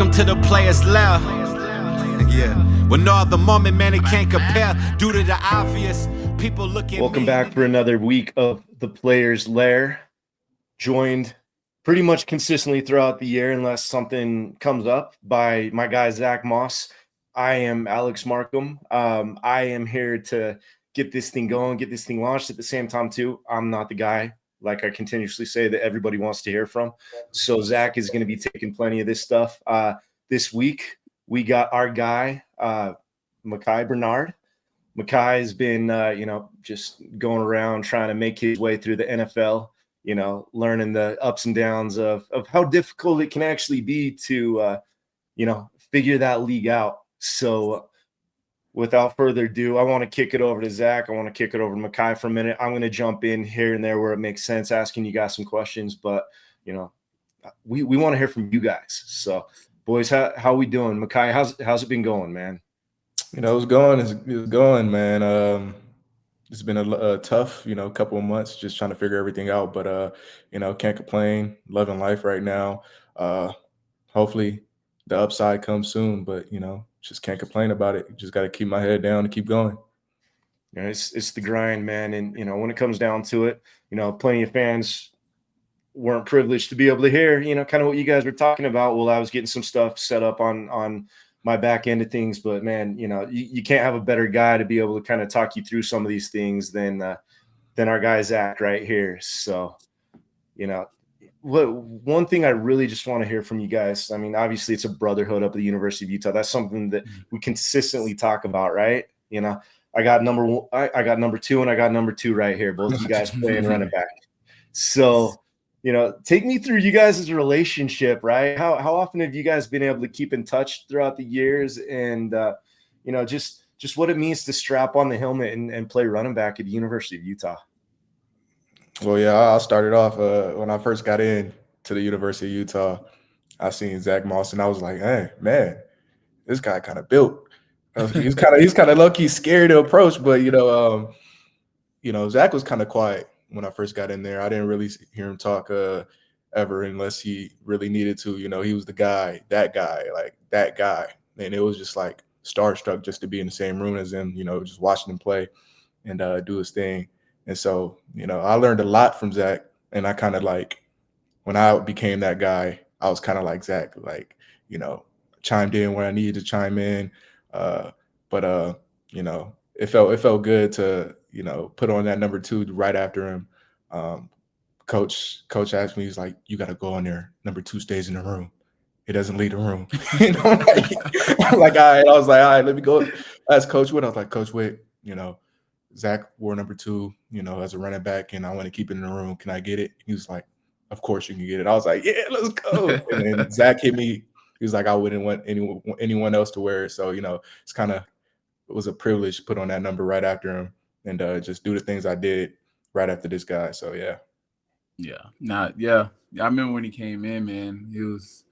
Welcome to the Players Lair. Yeah. When no other moment, man, it can't compare. Due to the obvious, people look at Welcome back for another week of the Players Lair. Joined pretty much consistently throughout the year, unless something comes up, by my guy, Zack Moss. I am Alex Markham. I am here to get this thing going, get this thing launched. At the same time, too, I'm not the guy, like I continuously say, that everybody wants to hear from. So Zack is going to be taking plenty of this stuff. This week, we got our guy, Micah Bernard. Micah has been, just going around trying to make his way through the NFL, learning the ups and downs of how difficult it can actually be to, figure that league out. So without further ado, I want to kick it over to Zack. I want to kick it over to Micah for a minute. I'm going to jump in here and there where it makes sense, asking you guys some questions, but, we want to hear from you guys. So, boys, how we doing? Micah, how's it been going, man? It's going, man. It's been a tough, couple of months just trying to figure everything out, but, can't complain, loving life right now. Hopefully the upside comes soon, but, just can't complain about it. Just got to keep my head down and keep going. It's the grind, man. And, when it comes down to it, plenty of fans weren't privileged to be able to hear, kind of what you guys were talking about while I was getting some stuff set up on my back end of things. But, man, you can't have a better guy to be able to kind of talk you through some of these things than our guy Zack right here. So, one thing I really just want to hear from you guys, I mean, obviously it's a brotherhood up at the University of Utah. That's something that we consistently talk about, right? I got number 2 and I got number 2 right here. Both of you guys playing running back. So, take me through you guys' relationship, right? How often have you guys been able to keep in touch throughout the years, and just what it means to strap on the helmet and play running back at the University of Utah? Well, yeah, I'll start it off. When I first got in to the University of Utah, I seen Zack Moss, and I was like, "Hey, man, this guy kind of built." He's kind of low-key scary to approach, but Zack was kind of quiet when I first got in there. I didn't really hear him talk ever unless he really needed to. He was the guy, that guy, and it was just like starstruck just to be in the same room as him. Just watching him play and do his thing. And so, I learned a lot from Zack, and I kind of like, when I became that guy, I was kind of like Zack, like, chimed in where I needed to chime in. But it felt good to, put on that number 2 right after him. Coach asked me, he's like, "You got to go in there. Number 2 stays in the room. It doesn't leave the room." I'm like, all right. I was like, all right, let me go ask Coach Witt. I was like, "Coach Witt, Zack wore number 2, as a running back, and I want to keep it in the room. Can I get it?" He was like, "Of course you can get it." I was like, "Yeah, let's go." And then Zack hit me. He was like, "I wouldn't want anyone else to wear it." So, it was a privilege to put on that number right after him and just do the things I did right after this guy. So, yeah. Yeah. I remember when he came in, man, he was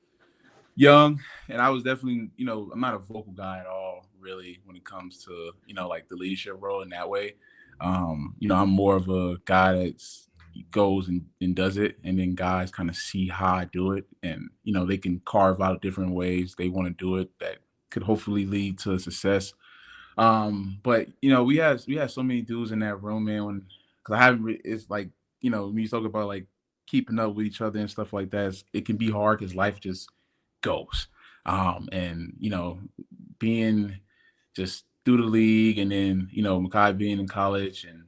young, and I was definitely, I'm not a vocal guy at all, really, when it comes to, like the leadership role in that way. I'm more of a guy that goes and does it, and then guys kind of see how I do it, and, they can carve out different ways they want to do it that could hopefully lead to success. But, we had so many dudes in that room, man, it's like, when you talk about like keeping up with each other and stuff like that, it can be hard because life just goes. And, being just through the league, and then, Micah being in college and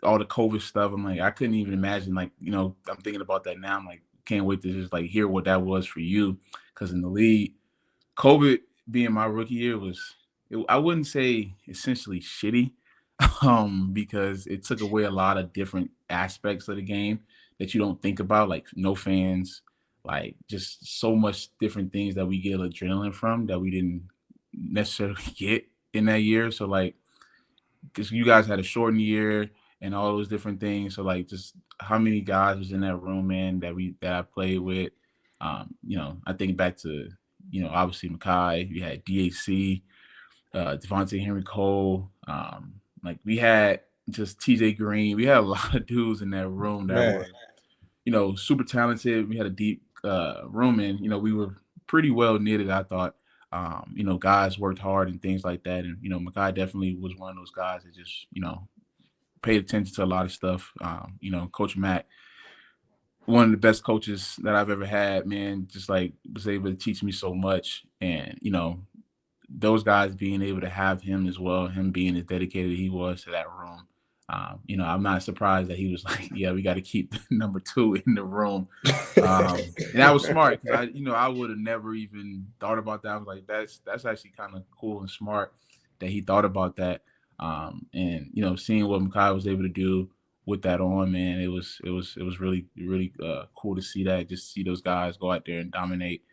all the COVID stuff, I'm like, I couldn't even imagine, like, I'm thinking about that now. I'm like, can't wait to just like hear what that was for you. Because in the league, COVID being my rookie year I wouldn't say essentially shitty, because it took away a lot of different aspects of the game that you don't think about, like no fans, like just so much different things that we get adrenaline from that we didn't necessarily get in that year. So like, because you guys had a shortened year and all those different things. So like, just how many guys was in that room, man, that I played with. I think back to, obviously Micah, we had DAC, Devontae Henry Cole, like we had just TJ Green. We had a lot of dudes in that room that were, super talented. We had a deep room, and we were pretty well knitted, I thought. Guys worked hard and things like that. And, Micah definitely was one of those guys that just, paid attention to a lot of stuff. Coach Mack, one of the best coaches that I've ever had, man, just like was able to teach me so much. And, those guys being able to have him as well, him being as dedicated he was to that room. I'm not surprised that he was like, yeah, we got to keep number 2 in the room. And that was smart because I would have never even thought about that. I was like, that's actually kind of cool and smart that he thought about that. And seeing what Micah was able to do with that on, man, it was really, really cool to see that, just see those guys go out there and dominate.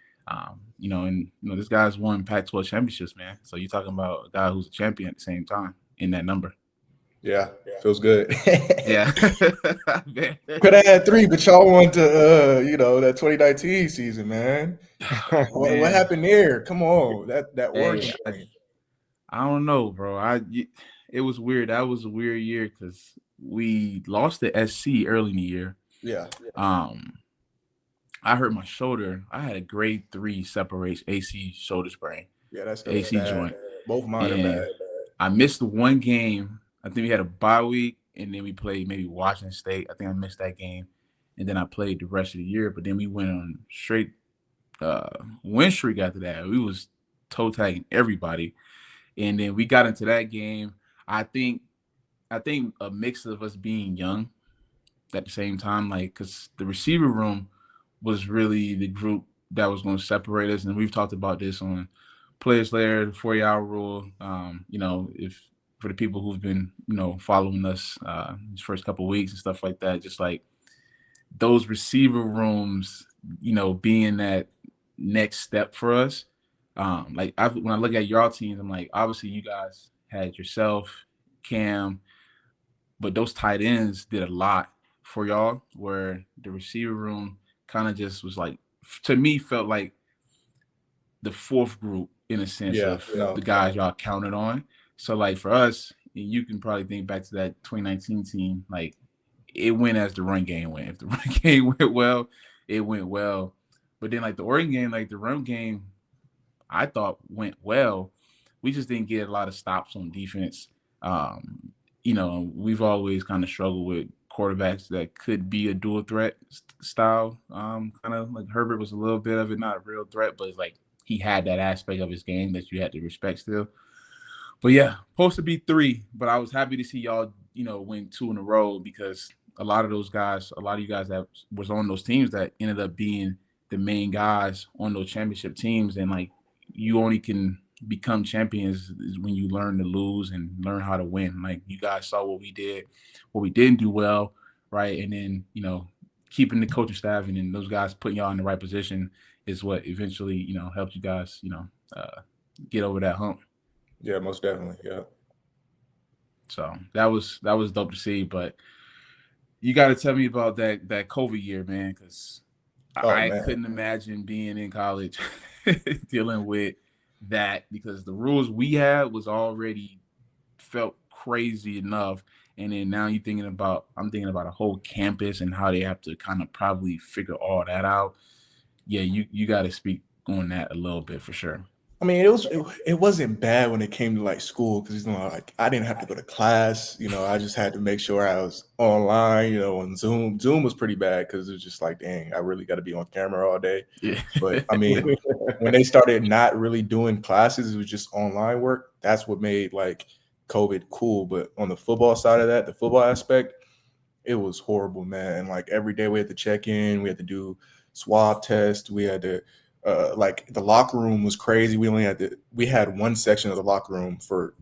This guy's won Pac-12 championships, man. So you're talking about a guy who's a champion at the same time in that number. Yeah, feels good. Yeah. Could have had 3, but y'all won to, that 2019 season, man. What happened there? Come on, that Oregon thing. I don't know, bro. It was weird. That was a weird year because we lost to SC early in the year. Yeah. I hurt my shoulder. I had a grade 3 separation, AC shoulder sprain. Yeah, that's AC bad. joint. Both mine are bad. I missed one game. I think we had a bye week, and then we played maybe Washington State. I think I missed that game, and then I played the rest of the year. But then we went on straight win streak after that. We was toe tagging everybody, and then we got into that game. I think a mix of us being young at the same time, like because the receiver room was really the group that was going to separate us, and we've talked about this on Players Lair, the 40-hour rule. If for the people who've been, following us these first couple of weeks and stuff like that, just like those receiver rooms, being that next step for us. When I look at y'all teams, I'm like, obviously you guys had yourself, Cam, but those tight ends did a lot for y'all, where the receiver room kind of just was like, to me, felt like the 4th group in a sense of the guys y'all counted on. So, like, for us, and you can probably think back to that 2019 team, like, it went as the run game went. If the run game went well, it went well. But then, like, the Oregon game, like, the run game, I thought went well. We just didn't get a lot of stops on defense. We've always kind of struggled with quarterbacks that could be a dual threat style. Kind of like Herbert was a little bit of it, not a real threat, but it's like he had that aspect of his game that you had to respect still. But yeah, supposed to be 3, but I was happy to see y'all, win 2 in a row because a lot of you guys that was on those teams that ended up being the main guys on those championship teams. And like, you only can become champions is when you learn to lose and learn how to win. Like, you guys saw what we did, what we didn't do well, right? And then, keeping the coaching staff and then those guys putting y'all in the right position is what eventually, helped you guys, get over that hump. Yeah, most definitely. Yeah. So that was dope to see. But you got to tell me about that COVID year, man, because I couldn't imagine being in college dealing with that, because the rules we had was already felt crazy enough. And then now I'm thinking about a whole campus and how they have to kind of probably figure all that out. Yeah, you got to speak on that a little bit for sure. I mean, it wasn't bad when it came to like school because like I didn't have to go to class. I just had to make sure I was online. On Zoom. Zoom was pretty bad because it was just like, dang, I really got to be on camera all day. Yeah. But I mean, when they started not really doing classes, it was just online work. That's what made like COVID cool. But on the football side of that, the football aspect, it was horrible, man. And like every day we had to check in, we had to do swab tests, we had to. Like the locker room was crazy. We had one section of the locker room for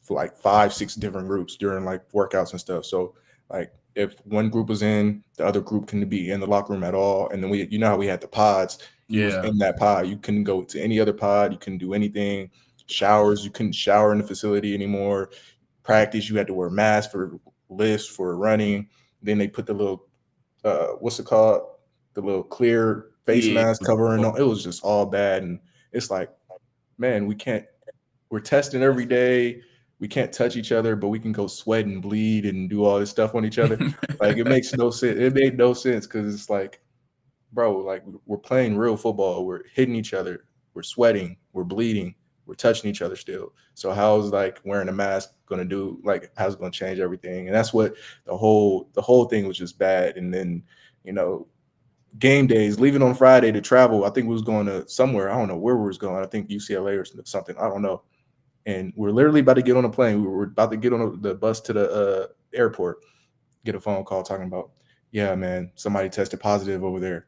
like 5-6 different groups during like workouts and stuff. So like if one group was in, the other group couldn't be in the locker room at all. And then how we had the pods. Yeah. In that pod, you couldn't go to any other pod. You couldn't do anything. Showers, you couldn't shower in the facility anymore. Practice, you had to wear masks for lifts, for running. Then they put the little what's it called? The little clear face mask covering on. It was just all bad. And it's like, man, we're testing every day. We can't touch each other, but we can go sweat and bleed and do all this stuff on each other. Like, it makes no sense. It made no sense because it's like, bro, like we're playing real football. We're hitting each other. We're sweating. We're bleeding. We're touching each other still. So how's like wearing a mask going to do? Like how's it going to change everything? And that's what the whole thing was just bad. And then, you know, game days, leaving on Friday to travel. I think we was going to somewhere. I don't know where we was going. I think UCLA or something. I don't know. And we're literally about to get on a plane. We were about to get on the bus to the airport, get a phone call talking about, yeah, man, somebody tested positive over there.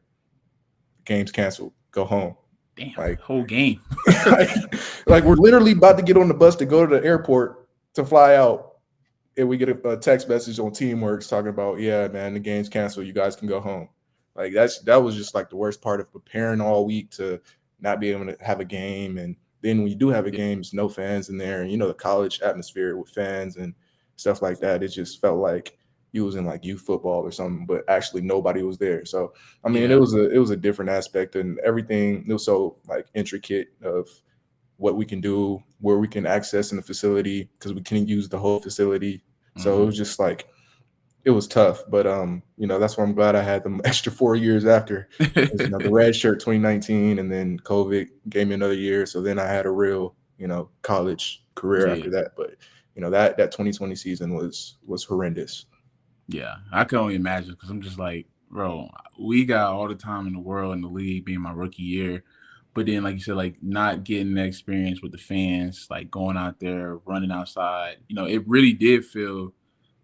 Game's canceled. Go home. Damn, like whole game. like we're literally about to get on the bus to go to the airport to fly out. And we get a text message on Teamworks talking about, yeah, man, the game's canceled. You guys can go home. Like that was just like the worst part of preparing all week to not be able to have a game. And then when you do have a game, it's no fans in there. And, you know, the college atmosphere with fans and stuff like that, it just felt like you was in like youth football or something, but actually nobody was there. So, I mean, it was a different aspect, and everything. It was so like intricate of what we can do, where we can access in the facility, because we couldn't use the whole facility. So it was just like, it was tough. But, you know, that's why I'm glad I had the extra 4 years after. You know, the red shirt 2019, and then COVID gave me another year. So then I had a real, you know, college career after that. But, you know, that 2020 season was horrendous. Yeah, I can only imagine, because I'm just like, bro, we got all the time in the world in the league being my rookie year. But then, like you said, like not getting the experience with the fans, like going out there, running outside, you know, it really did feel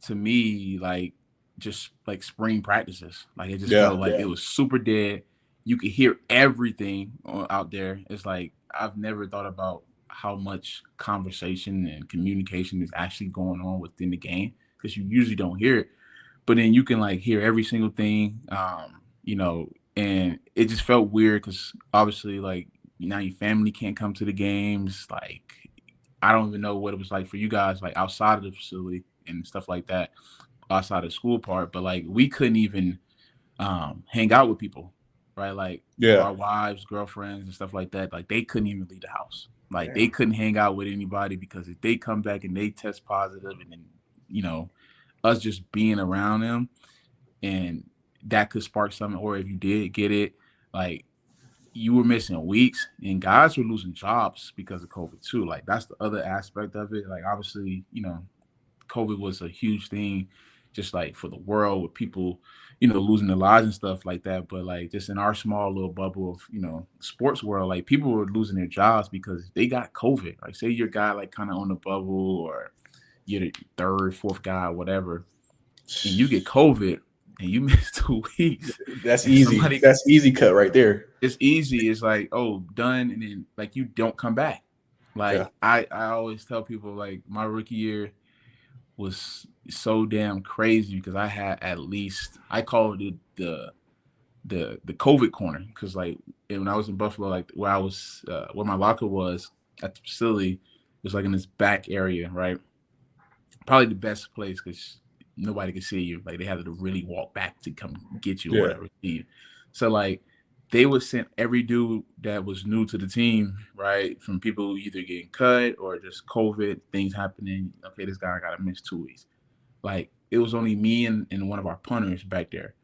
to me like just like spring practices. Like it just felt like it was super dead. You could hear everything out there. It's like I've never thought about how much conversation and communication is actually going on within the game, because you usually don't hear it. But then you can like hear every single thing, you know, and it just felt weird because obviously like now your family can't come to the games. Like, I don't even know what it was like for you guys, like outside of the facility and stuff like that, outside of the school part. But like we couldn't even hang out with people, right? Like our wives, girlfriends and stuff like that. Like they couldn't even leave the house. Like they couldn't hang out with anybody, because if they come back and they test positive, and then, you know, us just being around them, and that could spark something. Or if you did get it, like you were missing weeks, and guys were losing jobs because of COVID too. Like that's the other aspect of it. Like obviously, you know, COVID was a huge thing just like for the world, with people, you know, losing their lives and stuff like that. But like just in our small little bubble of, you know, sports world, like people were losing their jobs because they got COVID. Like say you're a guy like kind of on the bubble, or you're the third, fourth guy, whatever, and you get COVID and you miss 2 weeks. That's easy. That's easy cut right there. It's easy. It's like, oh, done. And then like you don't come back. Like I always tell people, like my rookie year was so damn crazy because I had at least, I called it the COVID corner, because like when I was in Buffalo, like where I was, where my locker was at the facility, it was like in this back area, right? Probably the best place because nobody could see you. Like they had to really walk back to come get you or whatever. So like they would send every dude that was new to the team, right, from people either getting cut or just COVID, things happening. Okay, this guy got to miss 2 weeks. Like it was only me and one of our punters back there.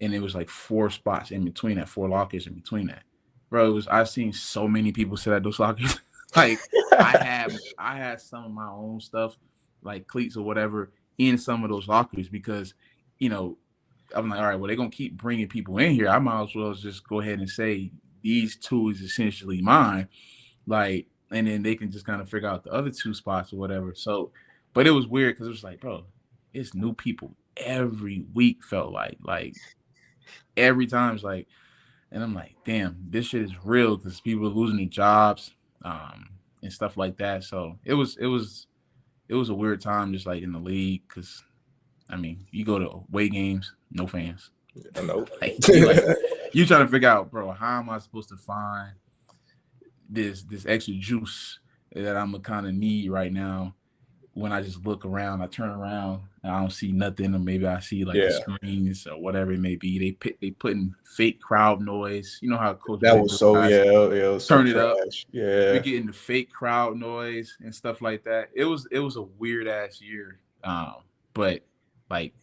And it was like 4 spots in between that, 4 lockers in between that. Bro, I've seen so many people sit at those lockers. Like I had some of my own stuff, like cleats or whatever, in some of those lockers, because, you know, I'm like, all right, well, they're going to keep bringing people in here. I might as well just go ahead and say these 2 is essentially mine. Like, and then they can just kind of figure out the other 2 spots or whatever. So, but it was weird because it was like, bro, it's new people every week, felt like every time it's like, and I'm like, damn, this shit is real, because people are losing their jobs and stuff like that. So it was a weird time just like in the league, because I mean, you go to away games, no fans. I know. Like, you trying to figure out, bro, how am I supposed to find this extra juice that I'm gonna kind of need right now? When I just look around, I turn around and I don't see nothing, or maybe I see like the screens or whatever it may be. They putting fake crowd noise. You know how Coach that was so it was turn so it trash. up. We're getting the fake crowd noise and stuff like that. It was a weird ass year, but like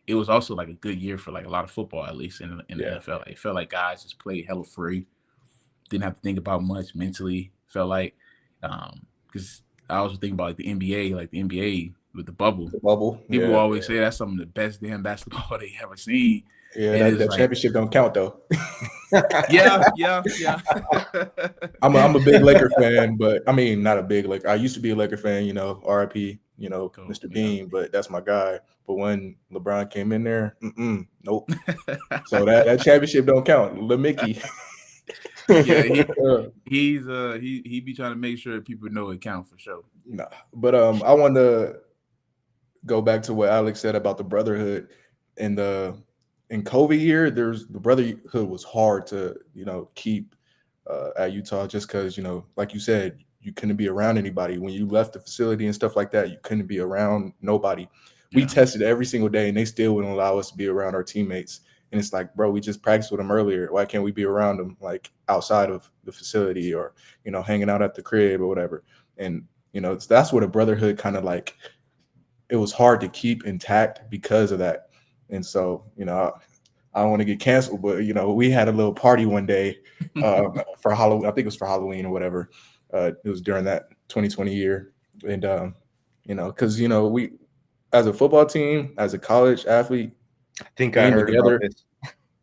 it was also like a good year for like a lot of football, at least in the Yeah. NFL. Like, it felt like guys just played hella free, didn't have to think about much mentally. Felt like because I also think about like the NBA, with the bubble. The bubble. People Yeah. always say that's some of the best damn basketball they ever seen. Yeah, And that like, championship don't count though. yeah. I'm a big Laker fan, but I mean not a big Laker. I used to be a Laker fan, RIP, Cool. Mr. Yeah. Bean, but that's my guy. But when LeBron came in there, nope. So that championship don't count. Lil Mickey. Yeah, he be trying to make sure that people know it counts for sure. Nah. But I want to go back to what Alex said about the brotherhood in COVID year. The brotherhood was hard to keep at Utah, just because like you said, you couldn't be around anybody when you left the facility and stuff like that. You couldn't be around nobody. We tested every single day, and they still wouldn't allow us to be around our teammates. And it's like, bro, we just practiced with them earlier. Why can't we be around them like outside of the facility or hanging out at the crib or whatever? And that's what a brotherhood kind of like. It was hard to keep intact because of that. And so, I don't want to get canceled, but we had a little party one day for Halloween. I think it was for Halloween or whatever. It was during that 2020 year, and because we, as a football team, as a college athlete, I think I heard together, about this.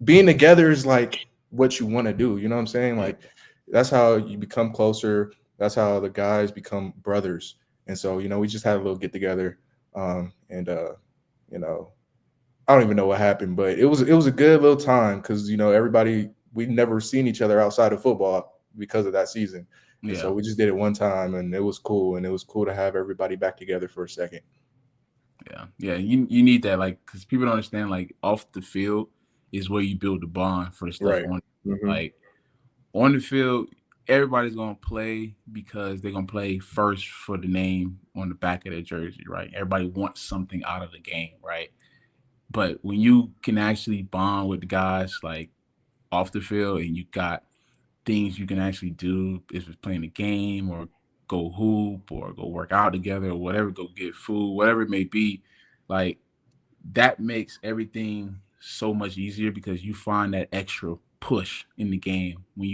Being together is like what you want to do. You know what I'm saying? Like that's how you become closer. That's how the guys become brothers. And so we just had a little get together, and I don't even know what happened, but it was a good little time because everybody, we'd never seen each other outside of football because of that season. And so we just did it one time, and it was cool. And it was cool to have everybody back together for a second. Yeah. You need that, like, because people don't understand, like, off the field is where you build the bond for the stuff Right. on. Mhm. Like, on the field, everybody's gonna play because they're gonna play first for the name on the back of their jersey, right? Everybody wants something out of the game, right? But when you can actually bond with the guys like off the field, and you got things you can actually do, if it's playing a game or go hoop or go work out together or whatever, go get food, whatever it may be, like that makes everything so much easier because you find that extra push in the game when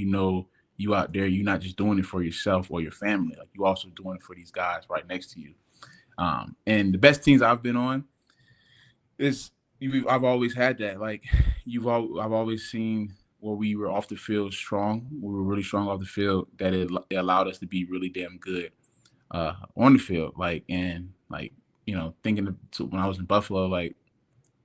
you out there, you're not just doing it for yourself or your family, like you also doing it for these guys right next to you. And the best teams I've been on is I've always had that. Like I've always seen where we were off the field strong. We were really strong off the field. That it allowed us to be really damn good on the field. Thinking to when I was in Buffalo, like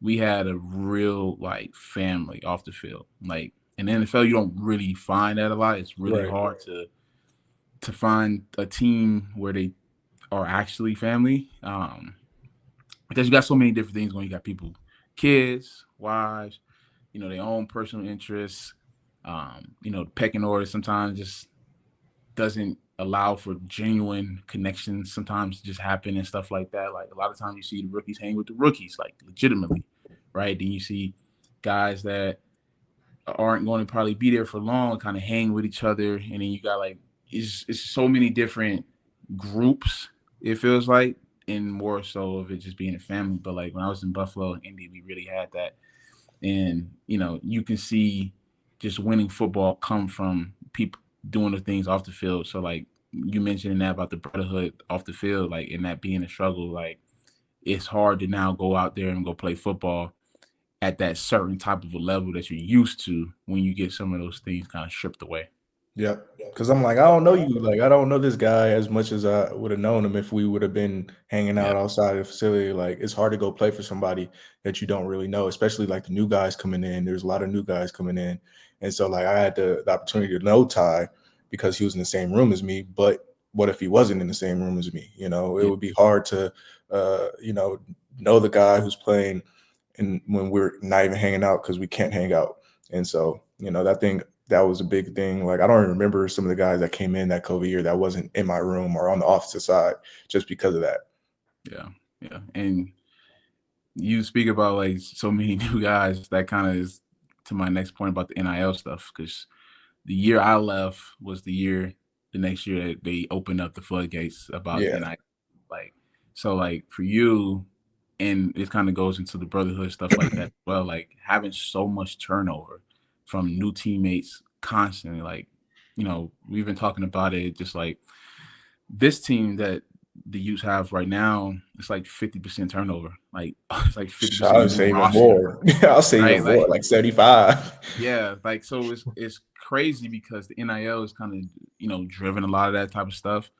we had a real like family off the field. Like in the NFL, you don't really find that a lot. It's really hard to find a team where they are actually family. Because you got so many different things going. You got people, kids, wives, their own personal interests. The pecking order sometimes just doesn't allow for genuine connections. Sometimes just happen and stuff like that. Like a lot of times you see the rookies hang with the rookies, like legitimately, right? Then you see guys that aren't going to probably be there for long, kind of hang with each other, and then you got like it's so many different groups. It feels like, and more so of it just being a family. But like when I was in Buffalo and Indy, we really had that. And, you can see just winning football come from people doing the things off the field. So like you mentioned that about the brotherhood off the field, like in that being a struggle, like it's hard to now go out there and go play football at that certain type of a level that you're used to when you get some of those things kind of stripped away. Yeah, because I'm like, I don't know you. Like, I don't know this guy as much as I would have known him if we would have been hanging out outside of the facility. Like, it's hard to go play for somebody that you don't really know, especially like the new guys coming in. There's a lot of new guys coming in. And so, like, I had the opportunity to know Ty because he was in the same room as me. But what if he wasn't in the same room as me? It would be hard to, know the guy who's playing and when we're not even hanging out because we can't hang out. And so, that was a big thing. Like, I don't even remember some of the guys that came in that COVID year that wasn't in my room or on the opposite side just because of that. Yeah. And you speak about like so many new guys. That kind of is to my next point about the NIL stuff, because the year I left was the next year that they opened up the floodgates about NIL. Like, so like for you and it kind of goes into the brotherhood stuff like that. Well, like having so much turnover from new teammates constantly, like, you know, we've been talking about it, just like this team that the Utes have right now, it's like 50% turnover. Like it's like 50% I would new say even roster, more. I'll say right? even more, like 75. Yeah, like so it's crazy because the NIL is kind of, you know, driven a lot of that type of stuff.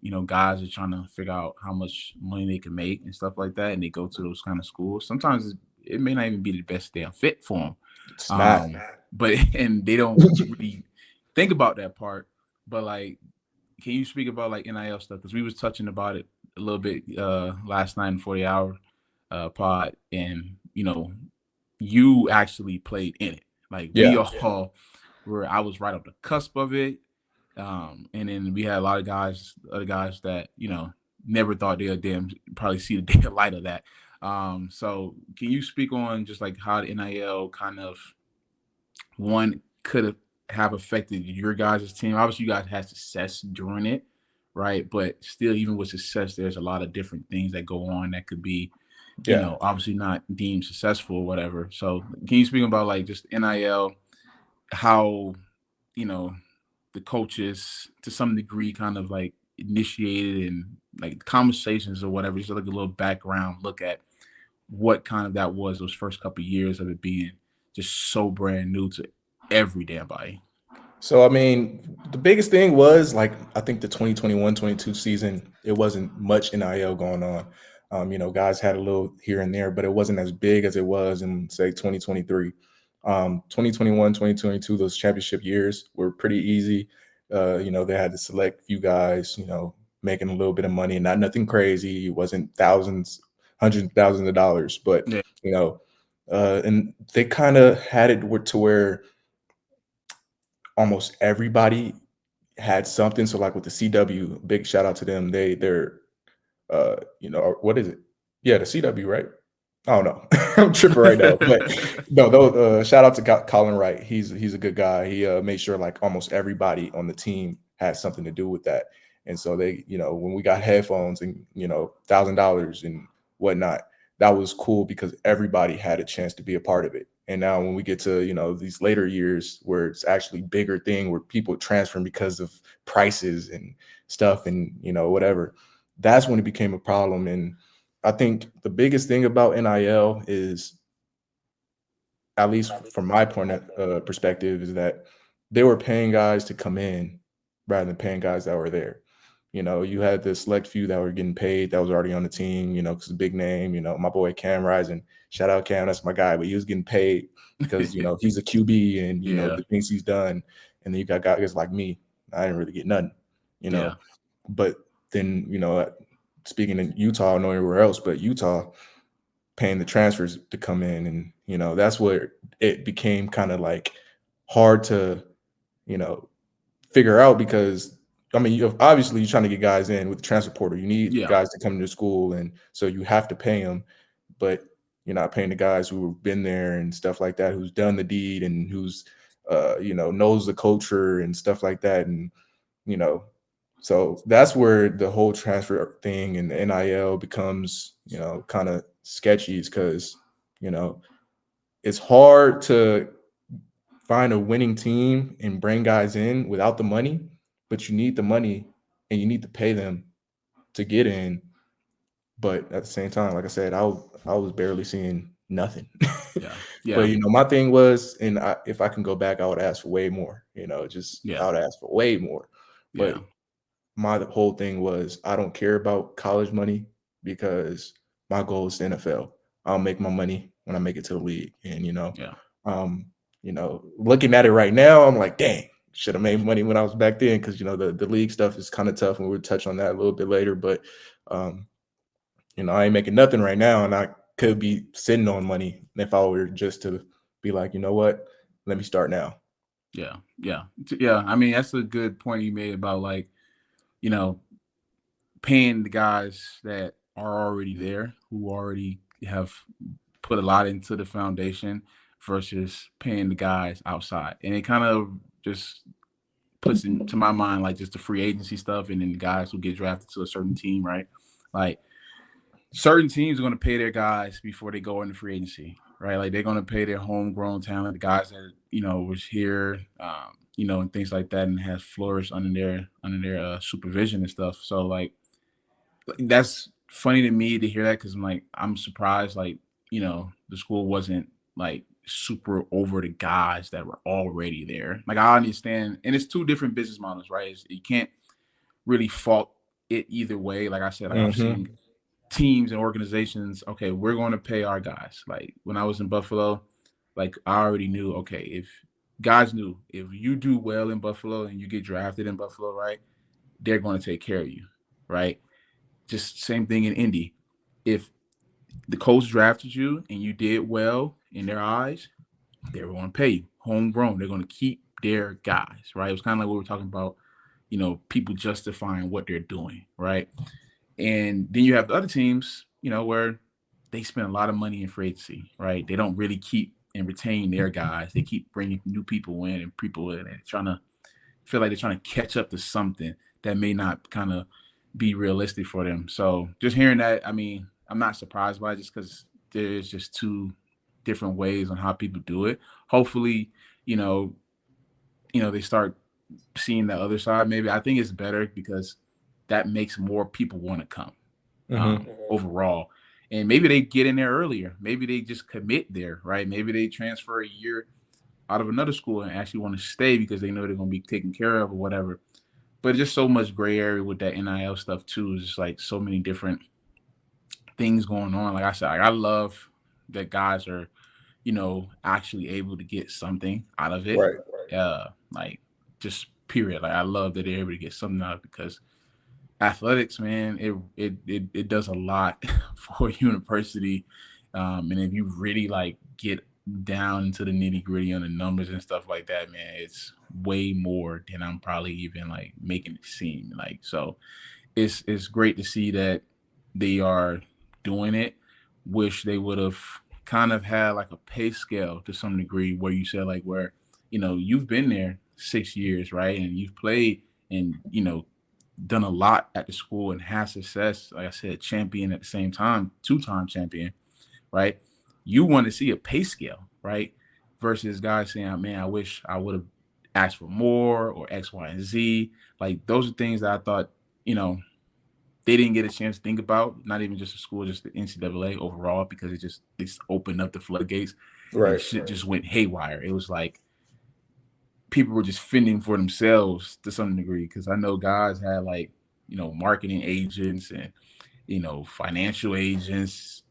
You know, guys are trying to figure out how much money they can make and stuff like that, and they go to those kind of schools. Sometimes it may not even be the best damn fit for them. It's not. But and they don't really think about that part. But like, can you speak about like NIL stuff? Because we was touching about it a little bit last night in 40 hour pod, and you know, you actually played in it. Like we all were. I was right on the cusp of it, and then we had a lot of guys, other guys that, you know, never thought they'd probably see the daylight of that. So can you speak on just like how the NIL kind of could have affected your guys' team? Obviously, you guys had success during it, right? But still, even with success, there's a lot of different things that go on that could be, you know, obviously not deemed successful or whatever. So can you speak about like just NIL, how, you know, the coaches to some degree kind of like initiated and like conversations or whatever, just like a little background look at what kind of that was those first couple of years of it being just so brand new to every damn body. So, I mean, the biggest thing was like, I think the 2021-22 season, it wasn't much NIL going on. You know, guys had a little here and there, but it wasn't as big as it was in, say, 2023. 2021, 2022, those championship years were pretty easy. You know, they had to select few guys, you know, making a little bit of money, not nothing crazy. It wasn't thousands, hundreds of thousands of dollars, but, you know, and they kind of had it to where almost everybody had something. So like with the CW, big shout out to them. They're you know, what is it? Yeah, the CW, right? I don't know. I'm tripping right now. But no, shout out to Colin Wright. He's a good guy. He made sure like almost everybody on the team had something to do with that. And so they, you know, when we got headphones and, you know, $1,000 and whatnot, that was cool because everybody had a chance to be a part of it. And now when we get to, you know, these later years where it's actually bigger thing where people transferring because of prices and stuff and, you know, whatever, that's when it became a problem. And I think the biggest thing about NIL is, at least from my point of perspective, is that they were paying guys to come in rather than paying guys that were there. You know, you had the select few that were getting paid that was already on the team, you know, because a big name, you know, my boy Cam Rising, shout out Cam, that's my guy, but he was getting paid because, you know, he's a QB and, you know, the things he's done. And then you got guys like me, I didn't really get nothing, you know, but then, you know, speaking in Utah, not anywhere else, but Utah paying the transfers to come in. And, you know, that's where it became kind of like hard to, you know, figure out because, I mean, obviously you're trying to get guys in with the transfer portal. You need guys to come to school. And so you have to pay them, but you're not paying the guys who have been there and stuff like that, who's done the deed and who's, you know, knows the culture and stuff like that. And, you know, so that's where the whole transfer thing and the NIL becomes, you know, kind of sketchy because, you know, it's hard to find a winning team and bring guys in without the money, but you need the money and you need to pay them to get in. But at the same time, like I said, I was barely seeing nothing. But, you know, my thing was, and if I can go back, I would ask for way more, you know, I would ask for way more. But my whole thing was, I don't care about college money because my goal is the NFL. I'll make my money when I make it to the league. And, you know, looking at it right now, I'm like, dang, should have made money when I was back then. Cause you know, the league stuff is kind of tough and we'll touch on that a little bit later, but you know, I ain't making nothing right now. And I could be sitting on money if I were just to be like, you know what, let me start now. Yeah. I mean, that's a good point you made about like, you know, paying the guys that are already there, who already have put a lot into the foundation versus paying the guys outside. And it kind of just puts into my mind, like just the free agency stuff and then the guys who get drafted to a certain team, right? Like certain teams are going to pay their guys before they go into free agency, right? Like they're going to pay their homegrown talent, the guys that was here, and things like that, and has flourished under their supervision and stuff. So like that's funny to me to hear that because I'm surprised the school wasn't like super over the guys that were already there. Like I understand, and it's two different business models, right? You can't really fault it either way. Like I said, like I've seen teams and organizations, okay, we're going to pay our guys. Like when I was in Buffalo, like I already knew, okay, if you do well in Buffalo and you get drafted in Buffalo, right, they're going to take care of you, right? Just same thing in Indy. If the coach drafted you and you did well in their eyes, they're going to pay you. Homegrown, they're going to keep their guys, right? It was kind of like what we were talking about, people justifying what they're doing, right? And then you have the other teams, where they spend a lot of money in free agency, right? They don't really keep and retain their guys. They keep bringing new people in and feel like they're trying to catch up to something that may not kind of be realistic for them. So just hearing that, I mean, I'm not surprised by it just because there's just two different ways on how people do it. Hopefully, they start seeing the other side. Maybe I think it's better because that makes more people want to come overall. And maybe they get in there earlier. Maybe they just commit there, right? Maybe they transfer a year out of another school and actually want to stay because they know they're going to be taken care of or whatever. But just so much gray area with that NIL stuff too. It's just like so many different things going on. Like I said, I love that guys are, actually able to get something out of it. Right. Like just period. Like I love that they're able to get something out of it because athletics, man, it does a lot for a university. And if you really like get down into the nitty gritty on the numbers and stuff like that, man, it's way more than I'm probably even like making it seem like. So it's great to see that they are doing it. Wish they would have kind of had like a pay scale to some degree where you said like where, you've been there 6 years, right? And you've played and, done a lot at the school and had success. Like I said, champion at the same time, 2-time champion, right? You want to see a pay scale, right? Versus guys saying, man, I wish I would have asked for more or X, Y, and Z. Like those are things that I thought, they didn't get a chance to think about, not even just the school, just the NCAA overall, because it's opened up the floodgates. Right. And shit just went haywire. It was like people were just fending for themselves to some degree. Because I know guys had like, marketing agents and, financial agents,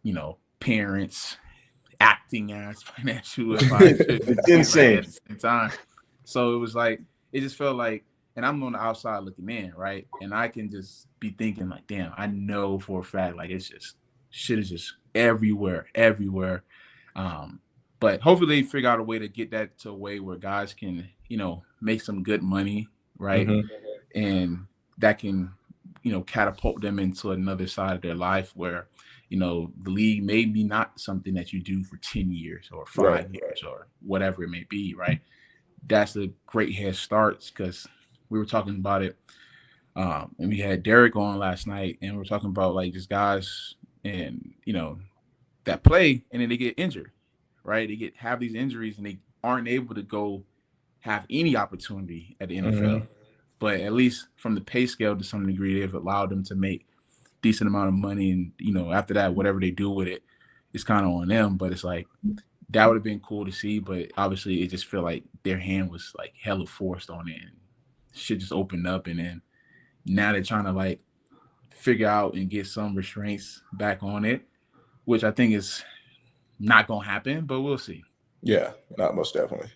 parents acting as financial advisors. It's insane. At the same time. So it was like, it just felt like, and I'm on the outside looking in, right? And I can just be thinking like, damn, I know for a fact, like it's just, shit is just everywhere. But hopefully they figure out a way to get that to a way where guys can, make some good money, right? And that can, catapult them into another side of their life where, the league may be not something that you do for 10 years or 5 years or whatever it may be, right? That's a great head start because we were talking about it. And we had Derek on last night and we were talking about like just guys and, that play and then they get injured, right? They have these injuries and they aren't able to go have any opportunity at the NFL. But at least from the pay scale to some degree, they've allowed them to make decent amount of money. And, after that, whatever they do with it, it's kind of on them. But it's like, that would have been cool to see. But obviously, it just felt like their hand was like hella forced on it. And shit just opened up. And then now they're trying to like figure out and get some restraints back on it, which I think is not going to happen, but we'll see. Yeah, not most definitely.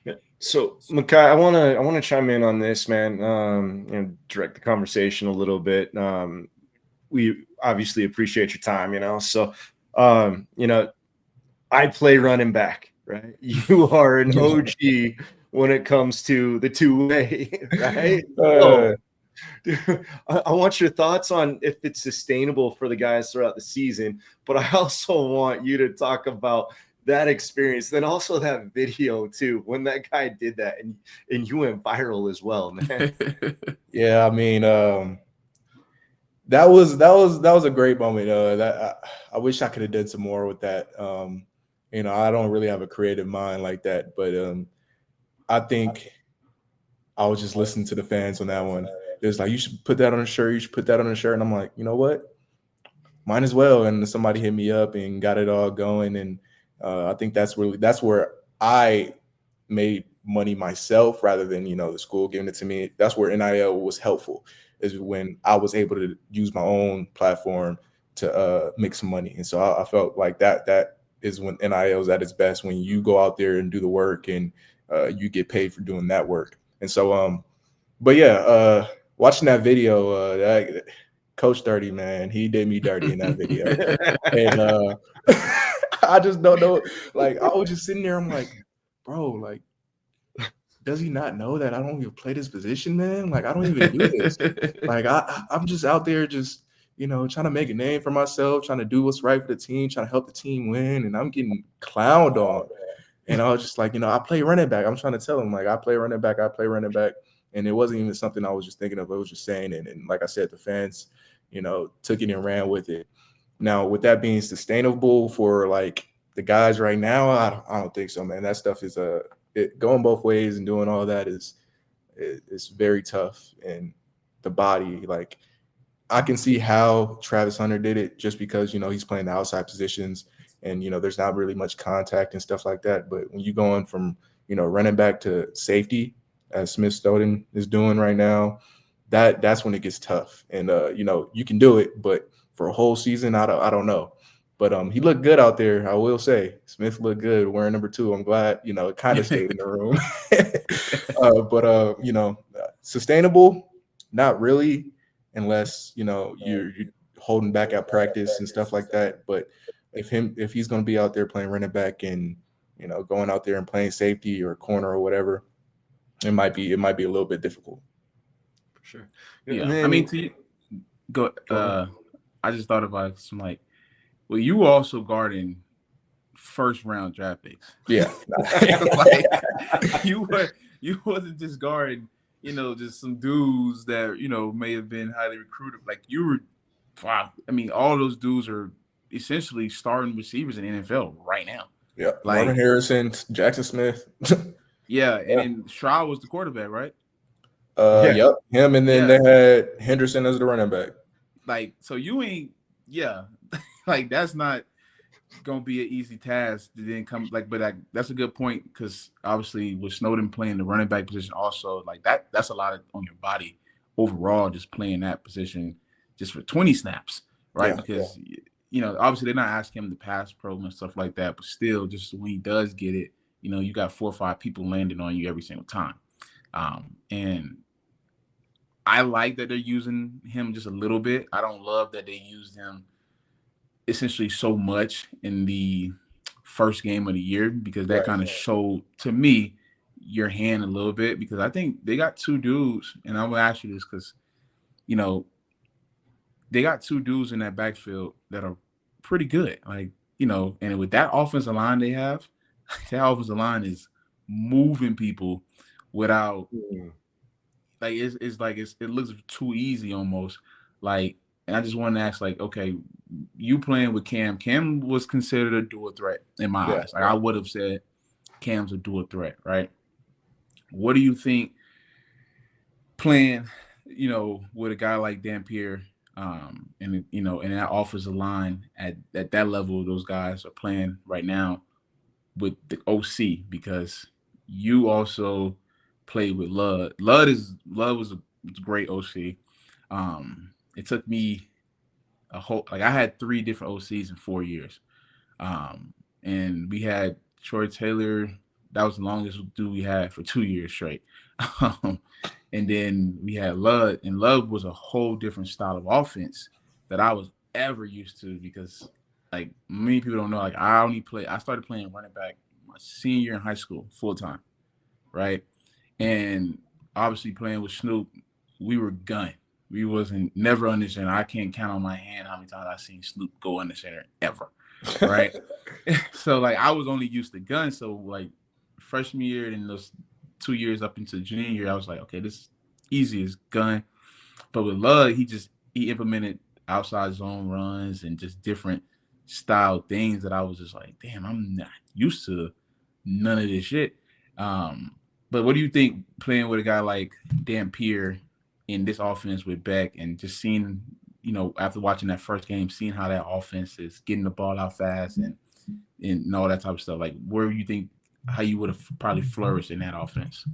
Yeah. So, Micah, I want to chime in on this, man. Direct the conversation a little bit. We obviously appreciate your time, So, I play running back, right? You are an OG when it comes to the two-way, right? Dude, I want your thoughts on if it's sustainable for the guys throughout the season, but I also want you to talk about that experience, then also that video too, when that guy did that and you went viral as well, man. Yeah, I mean, that was a great moment. I wish I could have done some more with that. I don't really have a creative mind like that, but I think I was just listening to the fans on that one. It was like, you should put that on a shirt. You should put that on a shirt. And I'm like, you know what? Might as well. And somebody hit me up and got it all going. And I think that's where I made money myself rather than, the school giving it to me. That's where NIL was helpful, is when I was able to use my own platform to make some money. And so I felt like that is when NIL is at its best, when you go out there and do the work and you get paid for doing that work. And so, but yeah, watching that video, that Coach Dirty, man, he did me dirty in that video. And I just don't know. Like, I was just sitting there, I'm like, bro, like, does he not know that I don't even play this position, man? Like, I don't even do this. Like, I'm just out there just, trying to make a name for myself, trying to do what's right for the team, trying to help the team win, and I'm getting clowned on. And I was just like, I play running back. I'm trying to tell him, like, I play running back. And it wasn't even something I was just thinking of. I was just saying it. And like I said, the fans, took it and ran with it. Now, with that being sustainable for, like, the guys right now, I don't think so, man. That stuff is going both ways and doing all that is very tough. And the body, like, I can see how Travis Hunter did it, just because, he's playing the outside positions and, there's not really much contact and stuff like that. But when you're going from, running back to safety, as Smith Stoughton is doing right now, that's when it gets tough. And, you can do it, but for a whole season, I don't know. But he looked good out there, I will say. Smith looked good wearing number 2. I'm glad, it kind of stayed in the room. But sustainable, not really, unless, you're holding back at practice and stuff like that. But if he's going to be out there playing running back and, going out there and playing safety or corner or whatever, it might be a little bit difficult. For sure. Yeah. Then, I mean, I just thought about some, like, well, you were also guarding first round draft picks. Yeah. Like, you wasn't just guarding, just some dudes that, may have been highly recruited. Like, you were, wow. I mean, all those dudes are essentially starting receivers in the NFL right now. Yeah. Like, Marvin Harrison, Jackson Smith. Yeah. And then Stroud was the quarterback, right? Yep. Him. And then they had Henderson as the running back. Like, so you ain't, like, that's not gonna be an easy task to then come, like, but that's a good point, because obviously with Snowden playing the running back position also, like, that's a lot on your body overall, just playing that position just for 20 snaps, right? Because obviously they're not asking him to pass pro and stuff like that, but still, just when he does get it, you got 4 or 5 people landing on you every single time. And I like that they're using him just a little bit. I don't love that they used him essentially so much in the first game of the year, because that kind of showed, to me, your hand a little bit, because I think they got 2 dudes, and I'm going to ask you this because, they got 2 dudes in that backfield that are pretty good. Like, and with that offensive line they have, that offensive line is moving people without, like, it looks too easy almost. Like, and I just wanted to ask, like, okay, you playing with Cam. Cam was considered a dual threat in my eyes. Like, I would have said Cam's a dual threat, right? What do you think playing, with a guy like Dampier, and in that offensive line at that level, those guys are playing right now with the OC, because you also played with Ludd. Ludd was a great OC. It took me I had 3 different OCs in 4 years. And we had Troy Taylor. That was the longest dude we had for 2 years straight. And then we had Ludd, and Ludd was a whole different style of offense that I was ever used to, because, like, many people don't know, like, I started playing running back my senior year in high school full time, right? And obviously playing with Snoop, we were gun. We wasn't never under center. I can't count on my hand how many times I've seen Snoop go under center ever, right? So, like, I was only used to gun. So, like, freshman year and those 2 years up into junior year, I was like, okay, this is easy as gun. But with Ludd, he implemented outside zone runs and just different style things that I was just like, damn, I'm not used to none of this shit. But what do you think playing with a guy like Dampier in this offense with Beck and just seeing, after watching that first game, seeing how that offense is getting the ball out fast and all that type of stuff? Like, where you think how you would have probably flourished in that offense?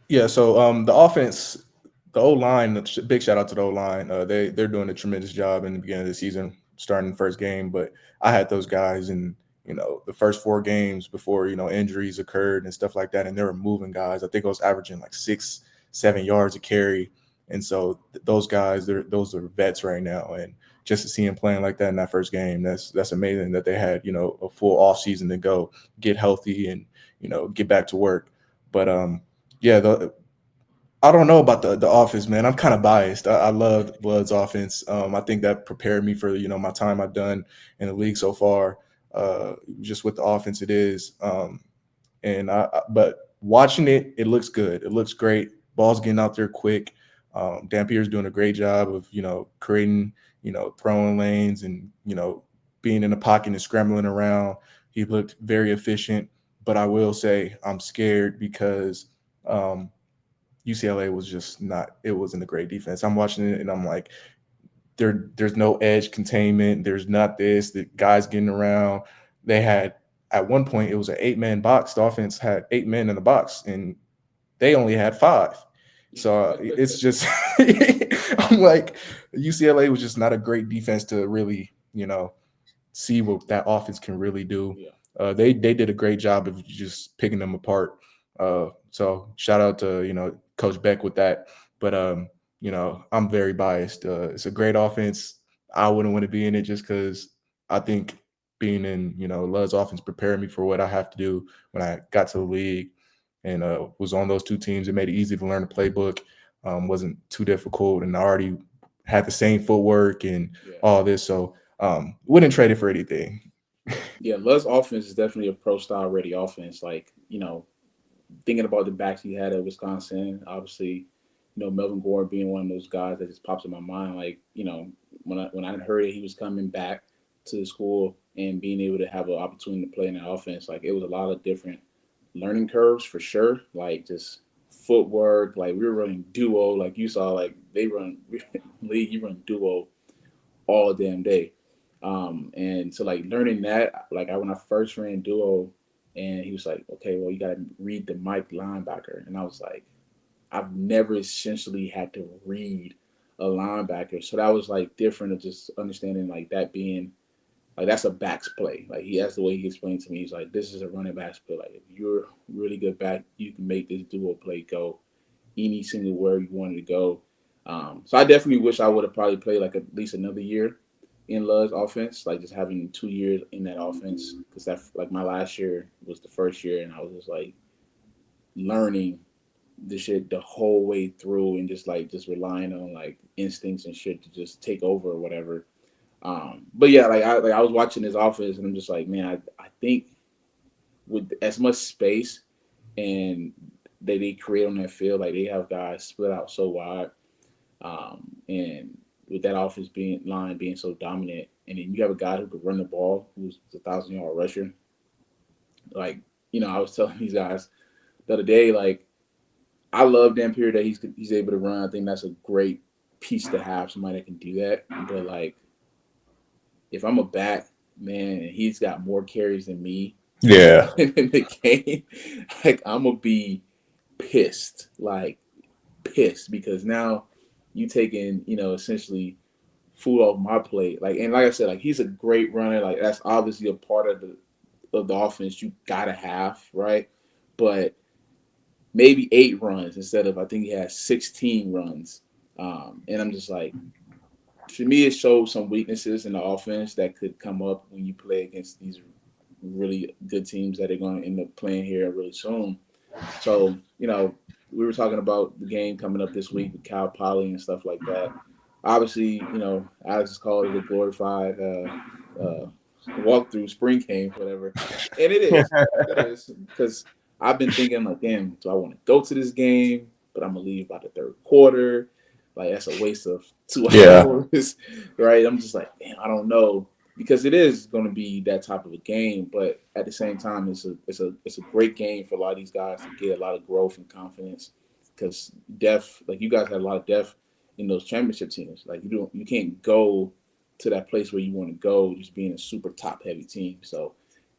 Yeah, so the offense, the O-line, big shout out to the O-line. They're doing a tremendous job in the beginning of the season, starting the first game. But I had those guys in, the first 4 games before, injuries occurred and stuff like that. And they were moving guys. I think I was averaging like 6-7 yards a carry. And so those guys, those are vets right now. And just to see him playing like that in that first game, that's amazing that they had, a full off season to go get healthy and, get back to work. But yeah, I don't know about the offense, man. I'm kind of biased. I love Blood's offense. I think that prepared me for, my time I've done in the league so far, just with the offense it is. But watching it, it looks good. It looks great. Ball's getting out there quick. Dampier's doing a great job of, creating, throwing lanes and, being in the pocket and scrambling around. He looked very efficient. But I will say I'm scared because UCLA was just it wasn't a great defense. I'm watching it and I'm like, there's no edge containment. There's not this. The guys getting around. They had, at one point, it was an 8-man box. The offense had 8 men in the box and they only had 5. So it's just, I'm like, UCLA was just not a great defense to really, see what that offense can really do. Yeah. They did a great job of just picking them apart. So shout out to, Coach Beck with that. But, I'm very biased. It's a great offense. I wouldn't want to be in it just because I think being in, Lud's offense prepared me for what I have to do when I got to the league and was on those 2 teams. It made it easy to learn the playbook. Wasn't too difficult. And I already had the same footwork and all this. So wouldn't trade it for anything. Yeah, Lud's offense is definitely a pro-style ready offense. Like, thinking about the backs he had at Wisconsin, obviously, Melvin Gordon being one of those guys that just pops in my mind. Like, when I heard that he was coming back to the school and being able to have an opportunity to play in that offense, like it was a lot of different learning curves for sure. Like just footwork, like we were running duo, like you saw, like they run league, you run duo all damn day. And so like learning that, like when I first ran duo and he was like, okay, well, you got to read the Mike linebacker. And I was like, I've never essentially had to read a linebacker. So that was like different of just understanding like that being like, that's a back's play. Like that's the way he explained to me. He's like, this is a running back's play. Like if you're really good back, you can make this duo play go any single where you wanted to go. So I definitely wish I would have probably played like at least another year in Lud's offense, like just having 2 years in that offense, because that like my last year was the first year, and I was just like learning the shit the whole way through, and just relying on like instincts and shit to just take over or whatever. But yeah, I was watching this offense, and I'm just like, man, I think with as much space and they create on that field, like they have guys split out so wide, and with that offense being so dominant, and then you have a guy who could run the ball, who's a 1,000-yard rusher. Like, I was telling these guys the other day, like, I love Dampier that he's able to run. I think that's a great piece to have, somebody that can do that. But like, if I'm a back, man, and he's got more carries than me, in the game, like I'm gonna be pissed, because now you taking, essentially food off my plate. Like, and like I said, like he's a great runner. Like that's obviously a part of the offense you gotta have, right? But maybe 8 runs instead of, I think he has 16 runs. And I'm just like, to me, it showed some weaknesses in the offense that could come up when you play against these really good teams that are going to end up playing here really soon. So, we were talking about the game coming up this week with Cal Poly and stuff like that. Obviously, Alex has called it a glorified walkthrough spring game, whatever. And it is. It is. Because I've been thinking, like, damn, do I want to go to this game? But I'm going to leave by the third quarter. like that's a waste of 2 Yeah. hours, right? I'm just like, damn, I don't know, because it is going to be that type of a game, but at the same time, it's a great game for a lot of these guys to get a lot of growth and confidence, because depth, like you guys had a lot of depth in those championship teams. Like you can't go to that place where you want to go just being a super top heavy team. So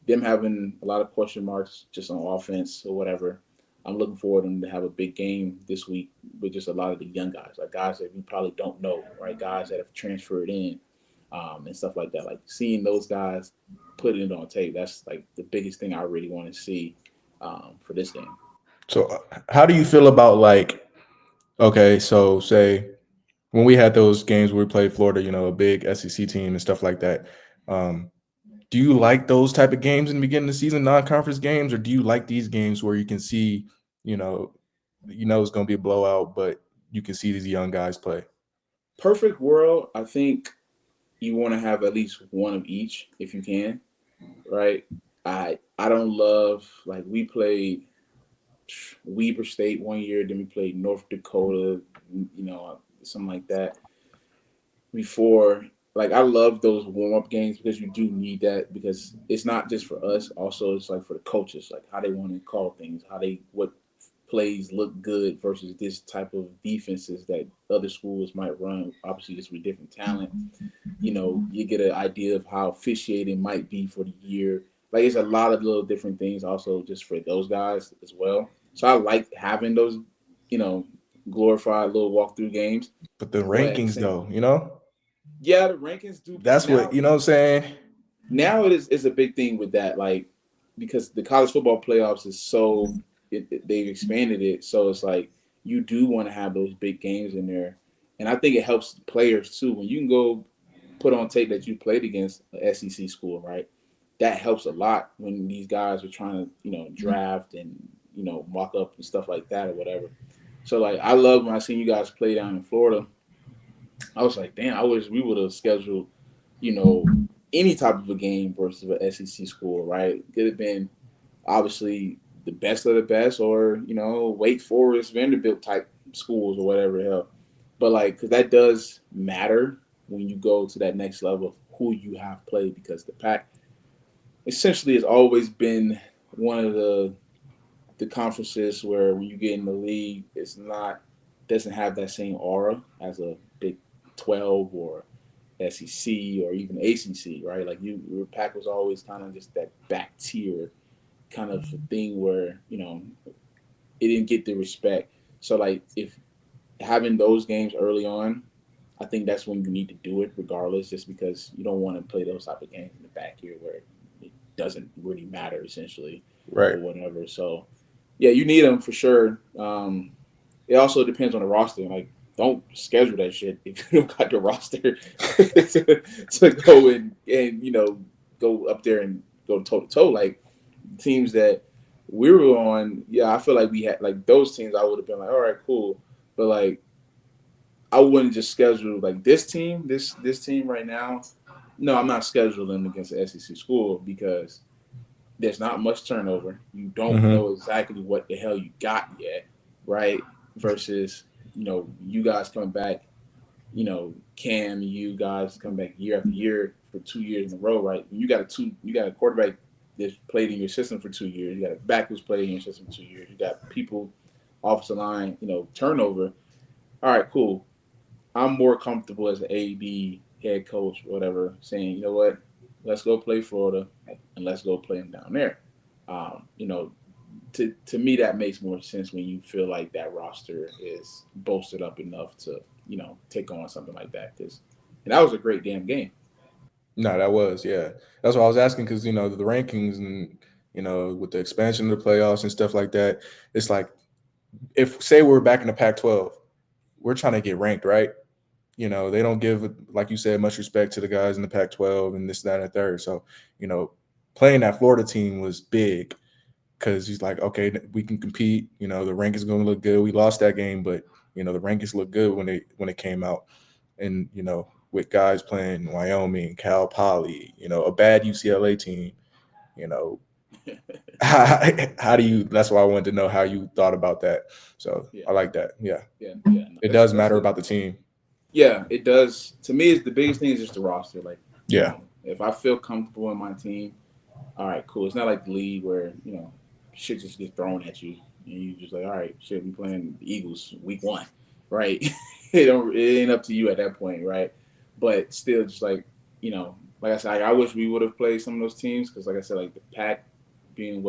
them having a lot of question marks just on offense or whatever, I'm looking forward to them to have a big game this week with just a lot of the young guys, like guys that we probably don't know, right? Guys that have transferred in, and stuff like that. Like seeing those guys putting it on tape, that's like the biggest thing I really want to see for this game. So how do you feel about like, okay, so say when we had those games where we played Florida, a big SEC team and stuff like that, do you like those type of games in the beginning of the season, non-conference games, or do you like these games where you can see, it's going to be a blowout, but you can see these young guys play? Perfect world, I think you want to have at least one of each if you can, right? I don't love, like, we played Weber State one year, then we played North Dakota, something like that before. Like, I love those warm-up games because you do need that, because it's not just for us. Also, it's like for the coaches, like how they want to call things, what plays look good versus this type of defenses that other schools might run. Obviously, just with different talent, you get an idea of how officiating might be for the year. Like, it's a lot of little different things also just for those guys as well. So I like having those, glorified little walkthrough games. But the rankings, though, Yeah, the rankings do. That's now, what, what I'm saying? Now it's a big thing with that, like, because the college football playoffs is so they've expanded it, so it's like you do want to have those big games in there, and I think it helps players too when you can go put on tape that you played against an SEC school, right? That helps a lot when these guys are trying to draft and mock up and stuff like that or whatever. So like I love when I seen you guys play down in Florida. I was like, damn, I wish we would have scheduled, any type of a game versus an SEC school, right? Could have been obviously the best of the best, or Wake Forest, Vanderbilt type schools or whatever the hell. But like, because that does matter when you go to that next level of who you have played, because the Pac essentially has always been one of the conferences where when you get in the league, doesn't have that same aura as a Big 12 or SEC or even ACC, right? Like your Pac was always kind of just that back tier kind of thing where it didn't get the respect. So like if having those games early on, I think that's when you need to do it regardless, just because you don't want to play those type of games in the back here where it doesn't really matter essentially, right, or whatever. So yeah, you need them for sure. It also depends on the roster. Like, don't schedule that shit if you don't got the roster to go and go up there and go toe to toe. Like teams that we were on, yeah, I feel like we had like those teams. I would have been like, all right, cool, but like I wouldn't just schedule like this team right now. No, I'm not scheduling them against the SEC school because there's not much turnover. You don't know exactly what the hell you got yet, right? Versus, you guys coming back, Cam, you guys come back year after year for 2 years in a row, right? You got a quarterback that's played in your system for 2 years. You got a back who's played in your system for 2 years. You got people off the line, turnover. All right, cool. I'm more comfortable as an AD, head coach, whatever, saying, you know what, let's go play Florida and let's go play them down there. To me, that makes more sense when you feel like that roster is bolstered up enough to, take on something like that. And that was a great damn game. No, that was, yeah. That's what I was asking, because, the rankings and, with the expansion of the playoffs and stuff like that, it's like, if, say we're back in the Pac-12, we're trying to get ranked, right? They don't give, like you said, much respect to the guys in the Pac-12 and this, that, and the third. So, playing that Florida team was big because he's like, okay, we can compete. The rankings going to look good. We lost that game, but, the rankings look good when it came out. And, with guys playing Wyoming, Cal Poly, a bad UCLA team, how do you? That's why I wanted to know how you thought about that. So Yeah. I like that. Yeah. No, It does matter about the team. Yeah, it does. To me, it's the biggest thing is just the roster. Like, Yeah. If I feel comfortable in my team, all right, cool. It's not like the league where, shit just gets thrown at you and you just like, all right, shit, we playing the Eagles week 1, right? It ain't up to you at that point, right? But still, just like, like I said, I wish we would have played some of those teams because, like I said, like the Pack being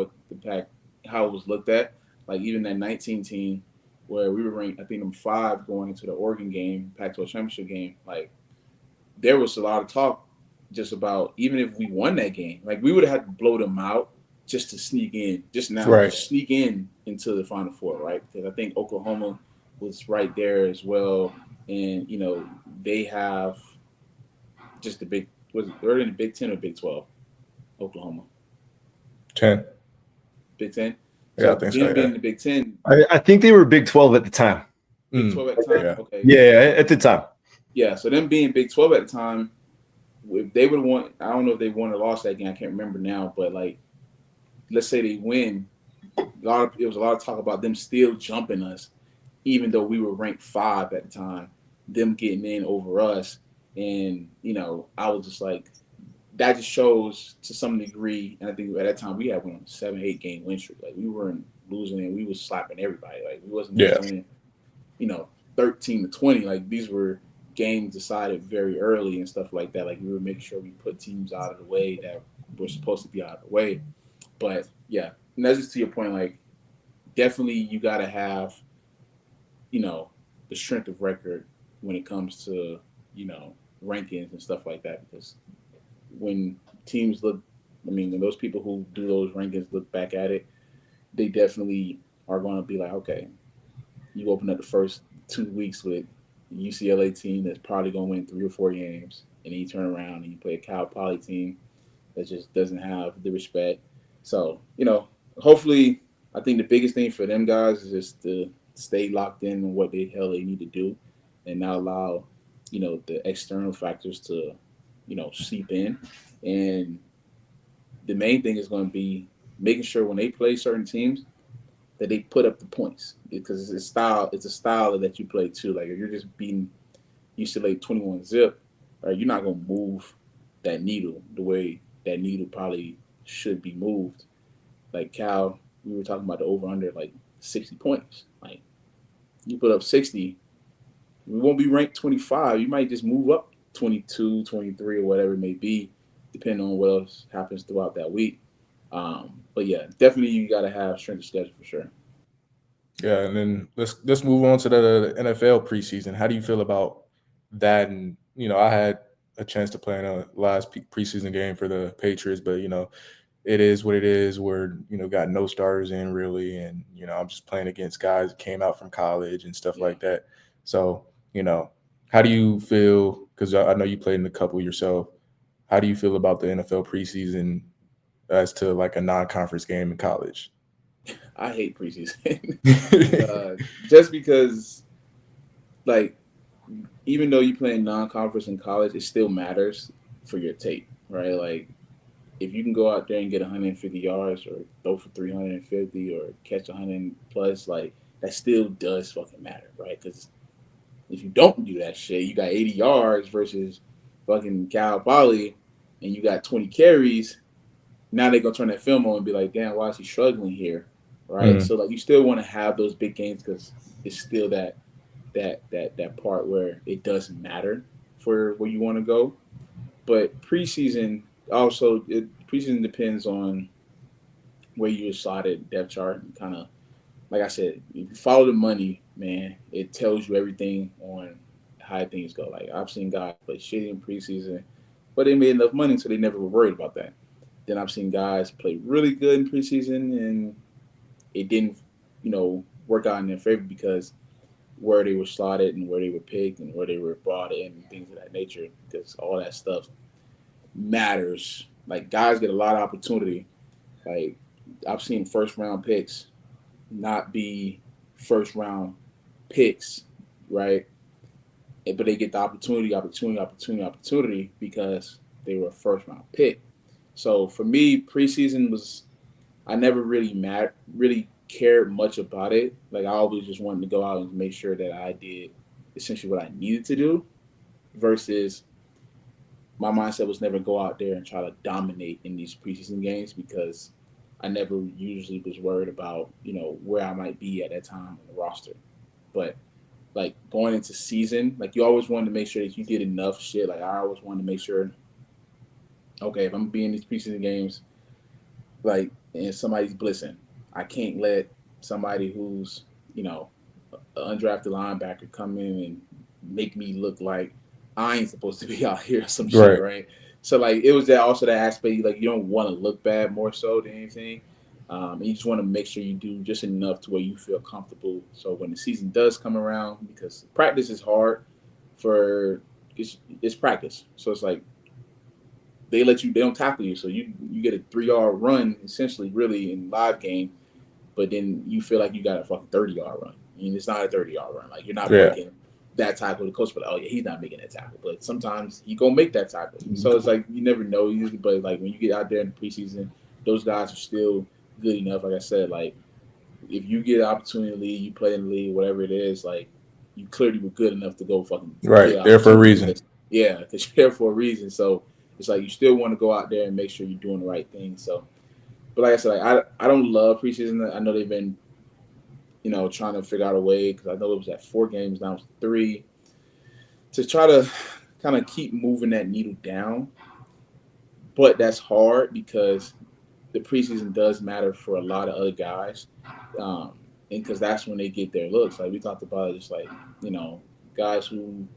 how it was looked at, like even that 19 team where we were ranked, I think, number 5 going into the Oregon game, Pac-12 championship game, like there was a lot of talk just about even if we won that game, like we would have had to blow them out just to sneak in, just sneak in into the Final Four, right? Because I think Oklahoma was right there as well, and they have just the big. They're in the Big 10 or Big 12? Oklahoma 10. Big 10. Yeah, I think so. Being in the Big 10, I think they were Big 12 at the time. Big 12 at the time. Yeah. Okay. Yeah, at the time. Yeah, so them being Big 12 at the time, if they would have won, I don't know if they won or lost that game. I can't remember now, but like, let's say they win, it was a lot of talk about them still jumping us, even though we were ranked 5 at the time, them getting in over us, and I was just like, that just shows to some degree, and I think at that time we had 7-8 game win streak. Like we weren't losing and we was slapping everybody. Like we wasn't just winning, 13-20. Like these were games decided very early and stuff like that. Like we were making sure we put teams out of the way that were supposed to be out of the way. But yeah, and that's just to your point. Like definitely you got to have, the strength of record when it comes to rankings and stuff like that, because when teams when those people who do those rankings look back at it, they definitely are going to be like, okay, you open up the first 2 weeks with a UCLA team that's probably going to win 3 or 4 games, and then you turn around and you play a Cal Poly team that just doesn't have the respect. So, hopefully, I think the biggest thing for them guys is just to stay locked in on what the hell they need to do and not allow, the external factors to seep in. And the main thing is going to be making sure when they play certain teams that they put up the points, because it's a style that you play too. Like if you're just beating UCLA 21 zip, right, you're not going to move that needle the way that needle probably should be moved. Like Cal, we were talking about the over under like 60 points. Like you put up 60, we won't be ranked 25. You might just move up 22, 23, or whatever it may be, depending on what else happens throughout that week. But yeah, definitely you got to have strength of schedule for sure. Yeah, and then let's move on to the NFL preseason. How do you feel about that? And I had a chance to play in a last preseason game for the Patriots, but it is what it is. We're got no starters in really, and I'm just playing against guys that came out from college and stuff like that. So how do you feel? Because I know you played in a couple yourself. How do you feel about the NFL preseason as to like a non-conference game in college? I hate preseason. Just because, like, even though you play in non-conference in college, it still matters for your tape, right? Like, if you can go out there and get 150 yards or throw for 350 or catch 100 plus, like, that still does fucking matter, right? Because if you don't do that shit, you got 80 yards versus fucking Cal Poly, and you got 20 carries. Now they're gonna turn that film on and be like, damn, why is he struggling here? Right. So like you still want to have those big games because it's still that part where it doesn't matter for where you want to go. But preseason preseason depends on where you're slotted depth chart, and kind of like I said, if you follow the money, man, it tells you everything on how things go. Like I've seen guys play shitty in preseason, but they made enough money so they never were worried about that. Then I've seen guys play really good in preseason and it didn't, work out in their favor because where they were slotted and where they were picked and where they were brought in and things of that nature, because all that stuff matters. Like guys get a lot of opportunity. Like I've seen first round picks not be first round picks, right? But they get the opportunity because they were a first round pick. So for me, preseason was I never really cared much about it. Like I always just wanted to go out and make sure that I did essentially what I needed to do versus my mindset was never go out there and try to dominate in these preseason games because I never usually was worried about, where I might be at that time on the roster. But like going into season, like you always wanted to make sure that you did enough shit. Like I always wanted to make sure, okay, if I'm being these preseason games, like and somebody's blitzing, I can't let somebody who's, an undrafted linebacker come in and make me look like I ain't supposed to be out here or some shit, right? So like it was that also that aspect, like you don't want to look bad more so than anything. You just want to make sure you do just enough to where you feel comfortable. So when the season does come around, because practice is hard for it's practice. So it's like they don't tackle you. So you get a 3-yard run essentially really in live game, but then you feel like you got a fucking 30-yard run. I mean, it's not a 30-yard run. Like you're not making that tackle. The coach, but he's not making that tackle. But sometimes he gonna make that tackle. So it's like you never know. But like when you get out there in the preseason, those guys are still good enough. Like I said, like if you get an opportunity in the league, you play in the league, whatever it is, like you clearly were good enough to go fucking there for a reason. Yeah, because you're there for a reason. So it's like you still want to go out there and make sure you're doing the right thing. So, but like I said, like I don't love preseason. I know they've been, trying to figure out a way because I know it was at 4 games, now it's 3, to try to kind of keep moving that needle down. But that's hard because the preseason does matter for a lot of other guys, and because that's when they get their looks. Like we talked about, it, just like guys who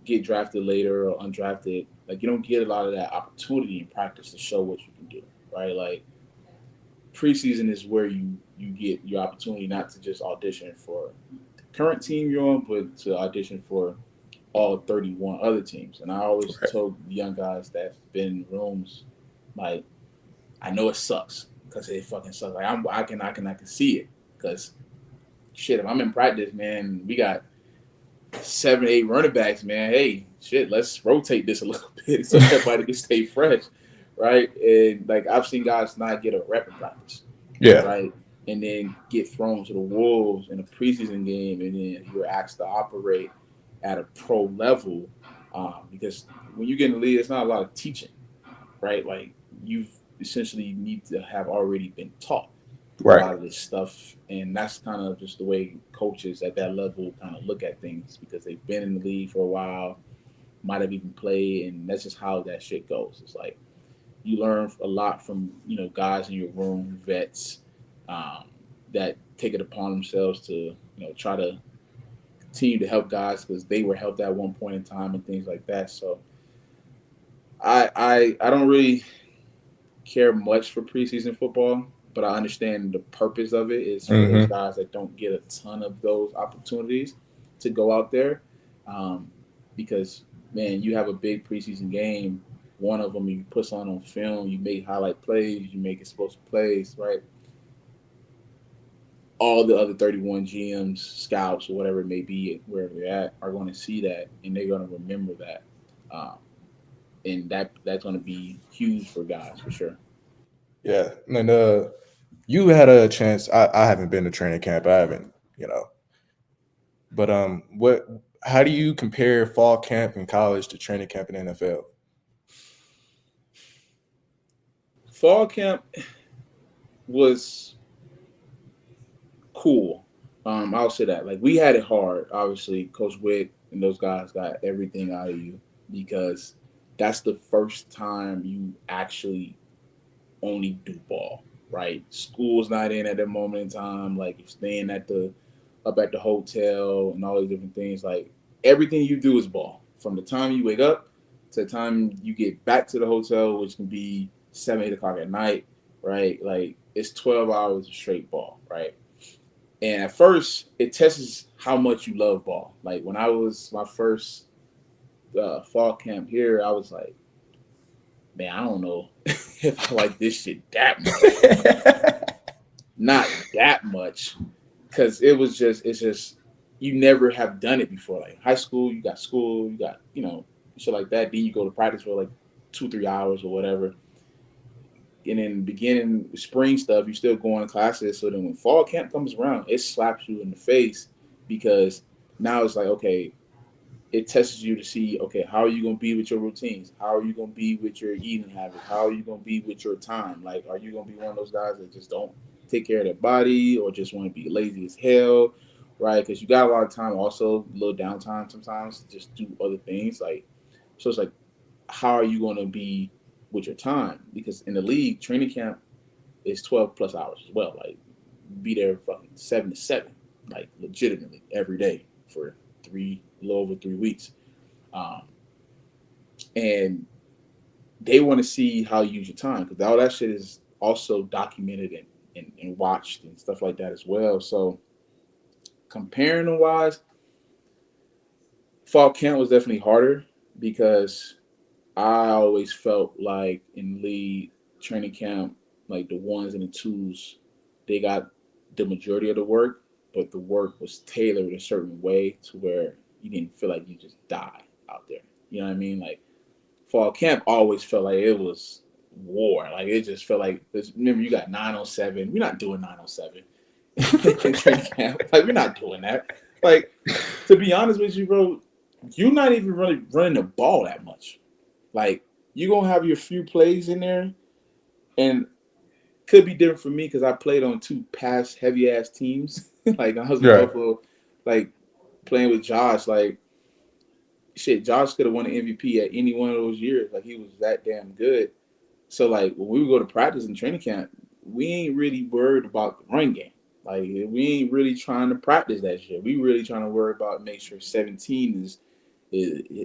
get drafted later or undrafted, like you don't get a lot of that opportunity in practice to show what you can do, right? Like preseason is where you get your opportunity not to just audition for the current team you're on, but to audition for all 31 other teams. And I always told the young guys that have been in rooms, like, I know it sucks because it fucking sucks. Like I can see it because shit, if I'm in practice, man, we got 7, 8 running backs, man. Hey, shit, let's rotate this a little bit so everybody can stay fresh, right? And like I've seen guys not get a rep in practice, right, and then get thrown to the wolves in a preseason game, and then you're asked to operate at a pro level, because when you get in the league, it's not a lot of teaching, right? Like you've essentially need to have already been taught a lot of this stuff, and that's kind of just the way coaches at that level kind of look at things because they've been in the league for a while, might have even played, and that's just how that shit goes. It's like you learn a lot from guys in your room, vets, that take it upon themselves to try to continue to help guys because they were helped at one point in time and things like that. So I don't really care much for preseason football, but I understand the purpose of it is for those guys that don't get a ton of those opportunities to go out there, because man, you have a big preseason game. One of them you put on film, you make highlight plays, you make explosive plays, right? All the other 31 GMs, scouts, or whatever it may be, wherever they're at, are going to see that, and they're going to remember that. And that's going to be huge for guys, for sure. Yeah, and you had a chance. I haven't been to training camp. I haven't, But how do you compare fall camp in college to training camp in the NFL? Fall camp was cool. I'll say that. Like we had it hard. Obviously, Coach Witt and those guys got everything out of you because that's the first time you actually only do ball, right? School's not in at that moment in time. Like you're staying up at the hotel and all these different things. Like everything you do is ball. From the time you wake up to the time you get back to the hotel, which can be 7, 8 o'clock at night, right? Like it's 12 hours of straight ball, right? And at first, it tests how much you love ball. Like when I was my first fall camp here, I was like, man, I don't know if I like this shit that much. Not that much. Because it's just, you never have done it before. Like high school, you got shit like that. Then you go to practice for like 2-3 hours or whatever. and then beginning spring stuff, you still going to classes. So then when fall camp comes around, it slaps you in the face because now it's like, okay, it tests you to see, okay, how are you going to be with your routines? How are you going to be with your eating habits? How are you going to be with your time? Like, are you going to be one of those guys that just don't take care of their body or just want to be lazy as hell, right? Because you got a lot of time, also a little downtime sometimes to just do other things. Like, so it's like, how are you going to be with your time? Because in the league, training camp is 12 plus hours as well. Like, be there fucking 7 to 7, like legitimately every day for a little over 3 weeks. And they want to see how you use your time because all that shit is also documented and watched and stuff like that as well. So comparing them wise, fall camp was definitely harder because I always felt like in league training camp, like the ones and the twos, they got the majority of the work, but the work was tailored a certain way to where you didn't feel like you just died out there. You know what I mean? Like fall camp always felt like it was war. Like it just felt like, remember you got 907. We're not doing 907 in training camp. Like we're not doing that. Like to be honest with you, bro, you're not even really running the ball that much. Like you're gonna have your few plays in there, and could be different for me because I played on 2 pass heavy ass teams. Like I was in Buffalo, like playing with Josh. Like shit, Josh could have won an MVP at any one of those years. Like he was that damn good. So like when we would go to practice in training camp, we ain't really worried about the run game. Like we ain't really trying to practice that shit. We really trying to worry about make sure 17 is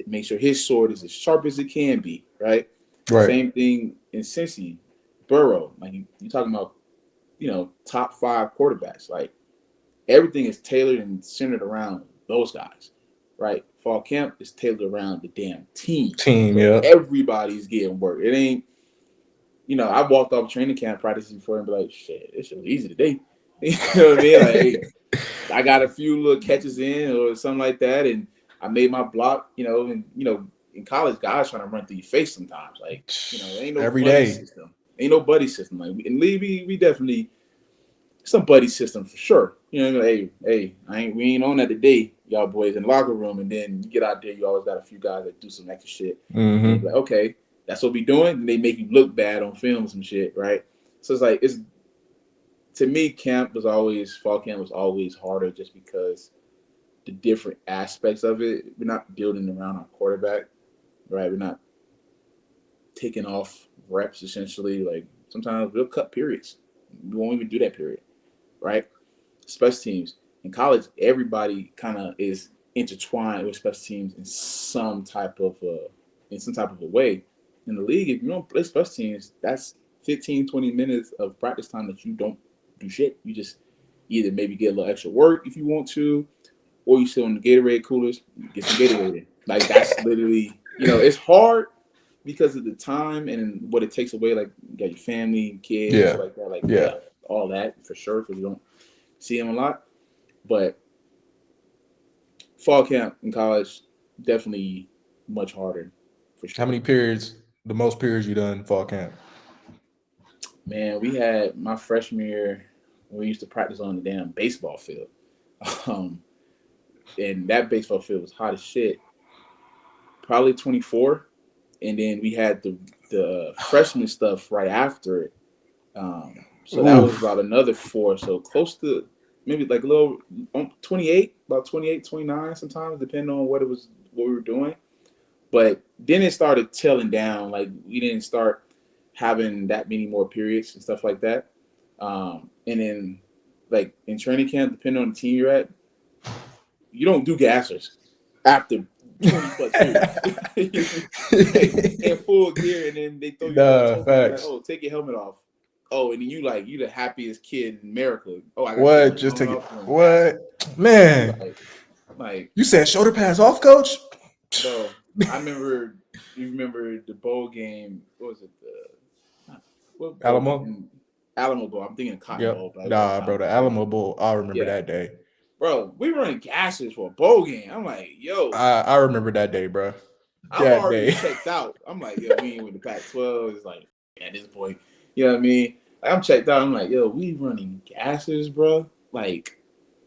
make sure his sword is as sharp as it can be, right? Same thing in Cincy, Burrow. Like you talking about, you know, top 5 quarterbacks. Like everything is tailored and centered around those guys, right? Fall camp is tailored around the damn team. So everybody's getting work. It ain't, you know, I walked off training camp practicing before and be like, shit, this shit was easy today. You know what I mean? Like, hey, I got a few little catches in or something like that, and I made my block, you know, and you know, in college, guys trying to run through your face sometimes. Like, you know, ain't no every buddy day system. Ain't no buddy system. Like in Lee, we definitely some buddy system for sure. You know, hey, we ain't on that today, y'all boys in the locker room, and then you get out there, you always got a few guys that do some extra shit. And you're like, okay, that's what we doing, and they make you look bad on film and some shit, right? So it's like to me, fall camp was always harder just because the different aspects of it. We're not building around our quarterback, right? We're not taking off reps essentially. Like sometimes we'll cut periods. We won't even do that period, right? Special teams in college, everybody kind of is intertwined with special teams in some type of a way. In the league, if you don't play special teams, that's 15, 20 minutes of practice time that you don't do shit. You just either maybe get a little extra work if you want to, or you sit on the Gatorade coolers, get some Gatorade in. Like that's literally, you know, it's hard because of the time and what it takes away. Like you got your family, kids, stuff like that. Like all that for sure because you don't see them a lot. But fall camp in college definitely much harder for sure. How many periods? The most periods you done fall camp? Man, we had my freshman year. We used to practice on the damn baseball field. And that baseball field was hot as shit. Probably 24. And then we had the freshman stuff right after it. So that was about another 4. So close to maybe like a little 28, about 28, 29 sometimes, depending on what we were doing. But then it started tailing down. Like we didn't start having that many more periods and stuff like that. And then like in training camp, depending on the team you're at, you don't do gassers after 20 plus periods. In full gear, and then they throw you like, oh, take your helmet off. Oh, and then you the happiest kid in America. Oh, I got what? Just take it. What? Man. Like you said shoulder pads off, coach? Bro, I remember. You remember the bowl game? What was it? Alamo. Alamo Bowl. I'm thinking Cotton Bowl. Nah, bro, the Alamo Bowl. I remember that day. Bro, we running gases for a bowl game. I'm like, yo. I remember that day, bro. I'm already checked out. I'm like, yo, we ain't with the Pac-12. It's like, at this point, You know what I mean? Like, I'm checked out. I'm like, yo, we running gassers, bro. Like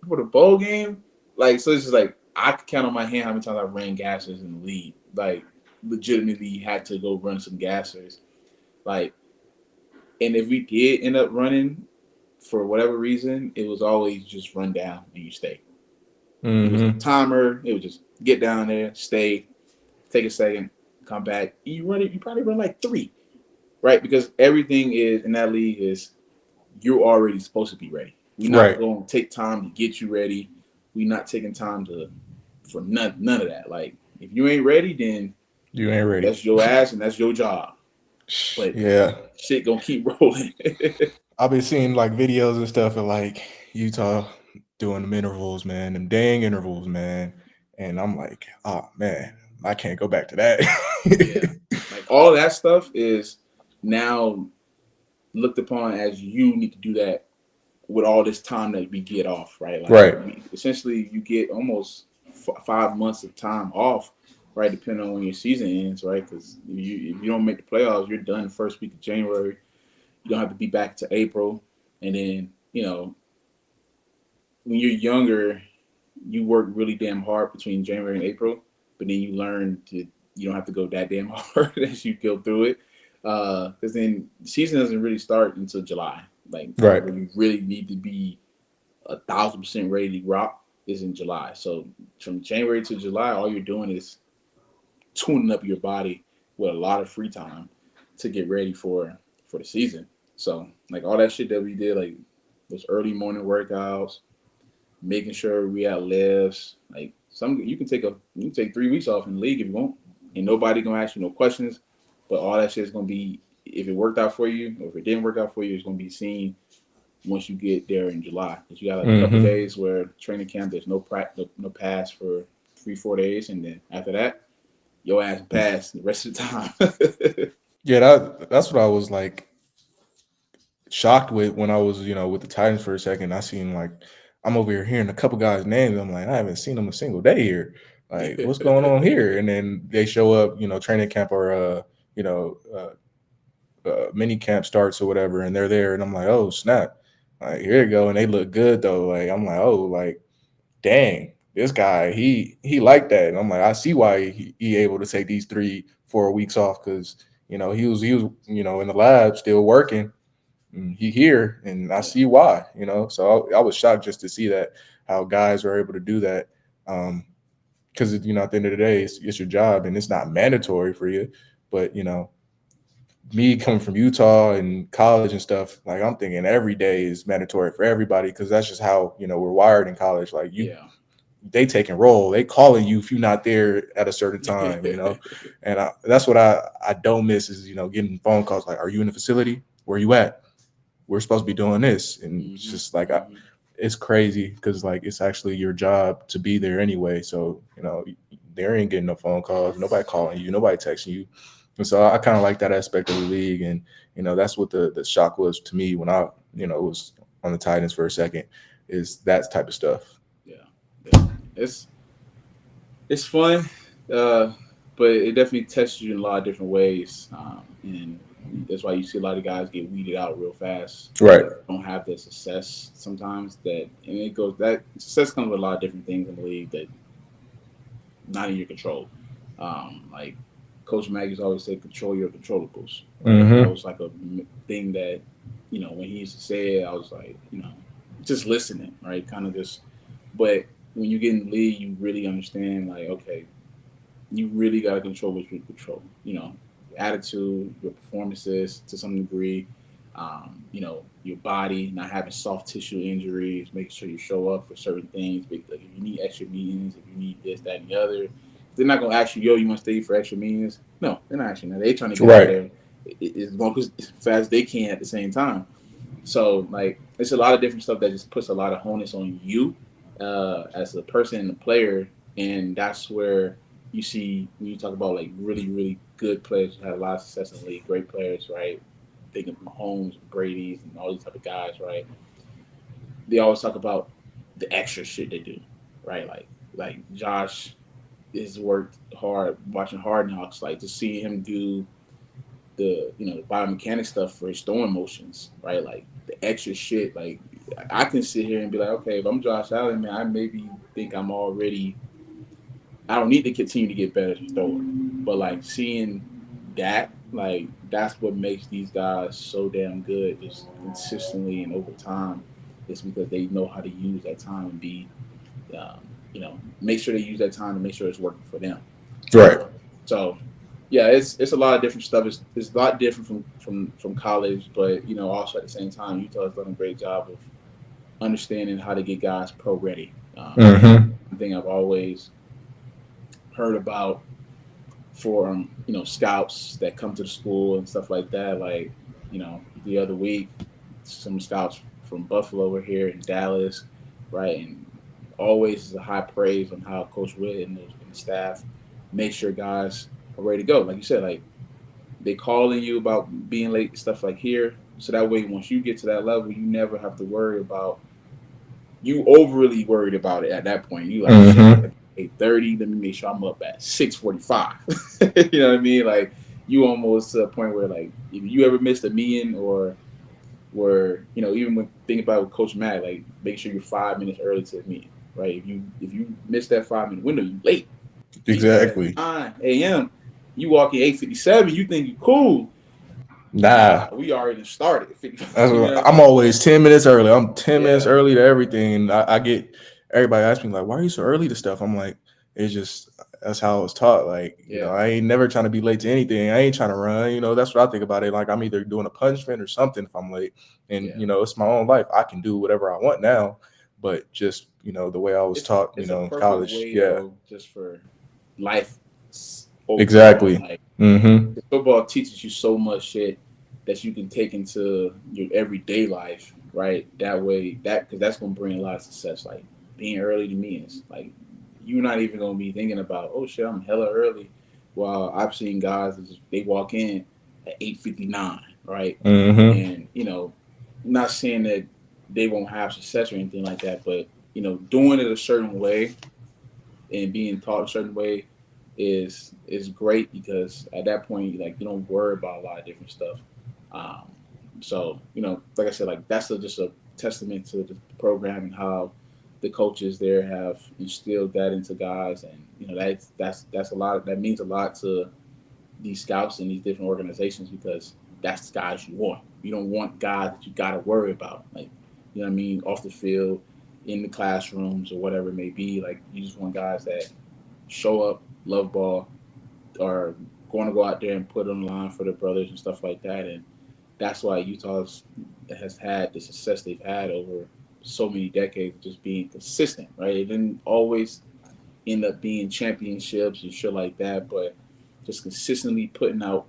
for the bowl game. Like, so it's just like I could count on my hand how many times I ran gassers in the league. Like, legitimately had to go run some gassers. Like, and if we did end up running for whatever reason, it was always just run down and you stay. It was a timer. It would just get down there, stay, take a second, come back. You probably run like 3, right? Because everything is in that league is you're already supposed to be ready. We're not going to take time to get you ready. We're not taking time for none of that. Like, if you ain't ready, then you ain't ready. That's your ass and that's your job. But shit gonna keep rolling. I've been seeing like videos and stuff of like Utah doing them intervals, man, them dang intervals, man. And I'm like, oh man, I can't go back to that. Like all that stuff is now looked upon as you need to do that with all this time that we get off, right? Like essentially you get almost 5 months of time off, right? Depending on when your season ends, right? Because if you don't make the playoffs, you're done the first week of January. You don't have to be back to April. And then, you know, when you're younger, you work really damn hard between January and April, but then you learn you don't have to go that damn hard as you go through it. Because then the season doesn't really start until July. Like, when you really need to be 1,000% ready to rock is in July. So from January to July, all you're doing is tuning up your body with a lot of free time to get ready for the season. So like all that shit that we did, like those early morning workouts, making sure we had lifts, like you can take 3 weeks off in the league if you want, and nobody gonna ask you no questions. But all that shit is gonna be, if it worked out for you or if it didn't work out for you, it's gonna be seen once you get there in July. Because you got like a couple days where training camp, there's no pass for 3-4 days, and then after that, your ass pass the rest of the time. Yeah, that's what I was like shocked with when I was, with the Titans for a second. I seen like I'm over here hearing a couple guys' names. I'm like, I haven't seen them a single day here. Like, what's going on here? And then they show up, training camp or mini camp starts or whatever, and they're there, and I'm like, oh snap, like here you go, and they look good though. Like I'm like, oh, like dang, this guy, he like that, and I'm like, I see why he able to take these 3-4 weeks off, because he was in the lab still working. He here, and I see why, So I was shocked just to see that, how guys are able to do that, because at the end of the day, it's your job, and it's not mandatory for you. But me coming from Utah and college and stuff, like I'm thinking every day is mandatory for everybody, because that's just how we're wired in college. Like they take and roll, they calling you if you're not there at a certain time, and that's what I don't miss is getting phone calls like, are you in the facility? Where you at? We're supposed to be doing this. And it's just like, it's crazy, because like it's actually your job to be there anyway. So they ain't getting no phone calls, nobody calling you, nobody texting you. And so I kind of like that aspect of the league. And that's what the shock was to me when I was on the Titans for a second, is that type of stuff. Yeah. It's fun, but it definitely tests you in a lot of different ways, and that's why you see a lot of guys get weeded out real fast. Right. Don't have the success sometimes that success comes with a lot of different things in the league that not in your control. Like Coach Maggie's always said, control your controllables. That was like a thing that, when he used to say it, I was like, just listening, right? Kind of just, but when you get in the league, you really understand, like, okay, you really got to control what you control. Your attitude, your performances to some degree, your body, not having soft tissue injuries, making sure you show up for certain things. Like if you need extra meetings, if you need this, that, and the other, they're not going to ask you, yo, you want to stay for extra meetings? No, they're not asking that. They're trying to get out there as long as fast as they can at the same time. So, like, it's a lot of different stuff that just puts a lot of onus on you as a person and a player. And that's where you see, when you talk about, like, really, really good players who had a lot of success in the league, great players, right? Thinking of Mahomes, Brady's, and all these type of guys, right? They always talk about the extra shit they do, right? Like Josh has worked hard watching Hard Knocks, like to see him do the biomechanics stuff for his throwing motions, right? Like the extra shit. Like I can sit here and be like, okay, if I'm Josh Allen, man, I maybe think I don't need to continue to get better at throwing. But like seeing that, like that's what makes these guys so damn good, just consistently and over time. It's because they know how to use that time and be, make sure they use that time to make sure it's working for them. Right. So, yeah, it's a lot of different stuff. It's a lot different from college, but also at the same time, Utah has done a great job of understanding how to get guys pro ready. One thing I've always heard about for scouts that come to the school and stuff like that. Like the other week, some scouts from Buffalo were here in Dallas, right, and always is a high praise on how Coach Witt and the staff make sure guys are ready to go. Like you said, like they calling you about being late and stuff like here, so that way once you get to that level, you never have to worry about overly worried about it at that point. You like 8:30, let me make sure I'm up at 6:45. You know what I mean? Like you almost to a point where like if you ever missed a meeting or even when thinking about with Coach Matt, like make sure you're 5 minutes early to the meeting, right? If you miss that 5-minute window, you late. Exactly. 9 a.m. You walk in 8:57, you think you're cool. Nah, we already started. I'm always 10 minutes early. I'm 10 minutes early to everything. And I get everybody asking me like, why are you so early to stuff? I'm like, it's just that's how I was taught. Like, I ain't never trying to be late to anything. I ain't trying to run. That's what I think about it. Like I'm either doing a punishment or something if I'm late. And it's my own life. I can do whatever I want now. But just the way I was taught, in college. Just for life. Exactly. Like, football teaches you so much shit that you can take into your everyday life, right? That way, because that's going to bring a lot of success. Like being early to meetings, like you're not even going to be thinking about, oh shit, I'm hella early. Well, I've seen guys they walk in at 8:59, right? And not saying that they won't have success or anything like that, but doing it a certain way and being taught a certain way is great because at that point, like you don't worry about a lot of different stuff. So like I said, like that's just a testament to the program and how the coaches there have instilled that into guys, and that's a lot. That means a lot to these scouts and these different organizations because that's the guys you want. You don't want guys that you got to worry about, like what I mean, off the field, in the classrooms or whatever it may be. Like you just want guys that show up, love ball, are going to go out there and put on the line for their brothers and stuff like that. And that's why Utah has had the success they've had over so many decades, just being consistent, right? It didn't always end up being championships and shit like that, but just consistently putting out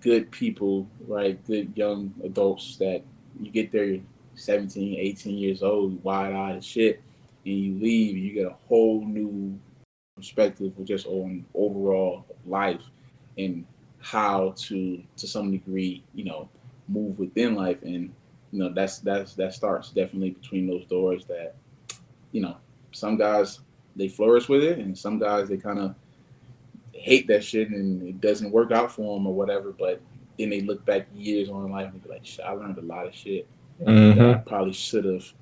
good people, right? Good young adults that you get there 17, 18 years old, wide-eyed and shit, and you leave, you get a whole new perspective of just on overall life and how to some degree, move within life. And, that starts definitely between those doors that, some guys, they flourish with it, and some guys, they kind of hate that shit and it doesn't work out for them or whatever, but then they look back years on in life and be like, shit, I learned a lot of shit that I probably should have,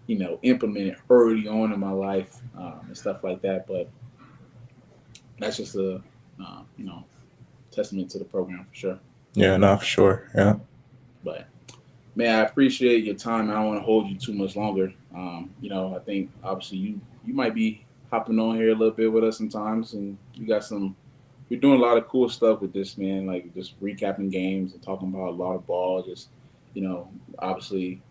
implemented early on in my life and stuff like that. But that's just a, testament to the program for sure. Yeah, no, for sure. Yeah. But, man, I appreciate your time. I don't want to hold you too much longer. I think obviously you might be hopping on here a little bit with us sometimes, and you're doing a lot of cool stuff with this, man, like just recapping games and talking about a lot of ball, just, obviously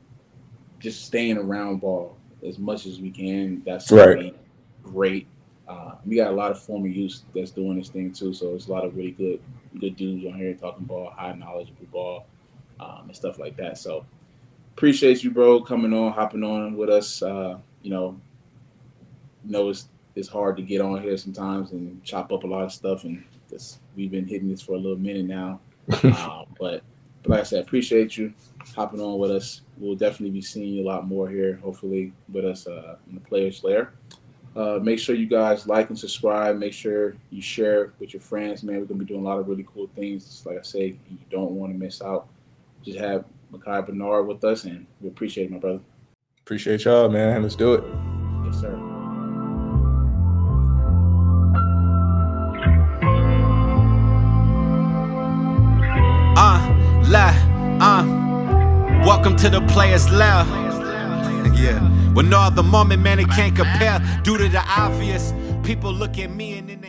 just staying around ball as much as we can. That's right. Great. We got a lot of former Utes that's doing this thing too, so it's a lot of really good dudes on here talking ball, high knowledgeable ball, and stuff like that. So appreciate you, bro, coming on, hopping on with us. It's hard to get on here sometimes and chop up a lot of stuff, and we've been hitting this for a little minute now. But like I said, appreciate you hopping on with us. We'll definitely be seeing you a lot more here, hopefully, with us in the Players Lair. Make sure you guys like and subscribe. Make sure you share with your friends, man. We're going to be doing a lot of really cool things. Like I say, you don't want to miss out. Just have Micah Bernard with us, and we appreciate it, my brother. Appreciate y'all, man. Let's do it. Yes, sir. Welcome to the Players Lair. Yeah. When no other moment, man, it can't compare. Due to the obvious, people look at me and in the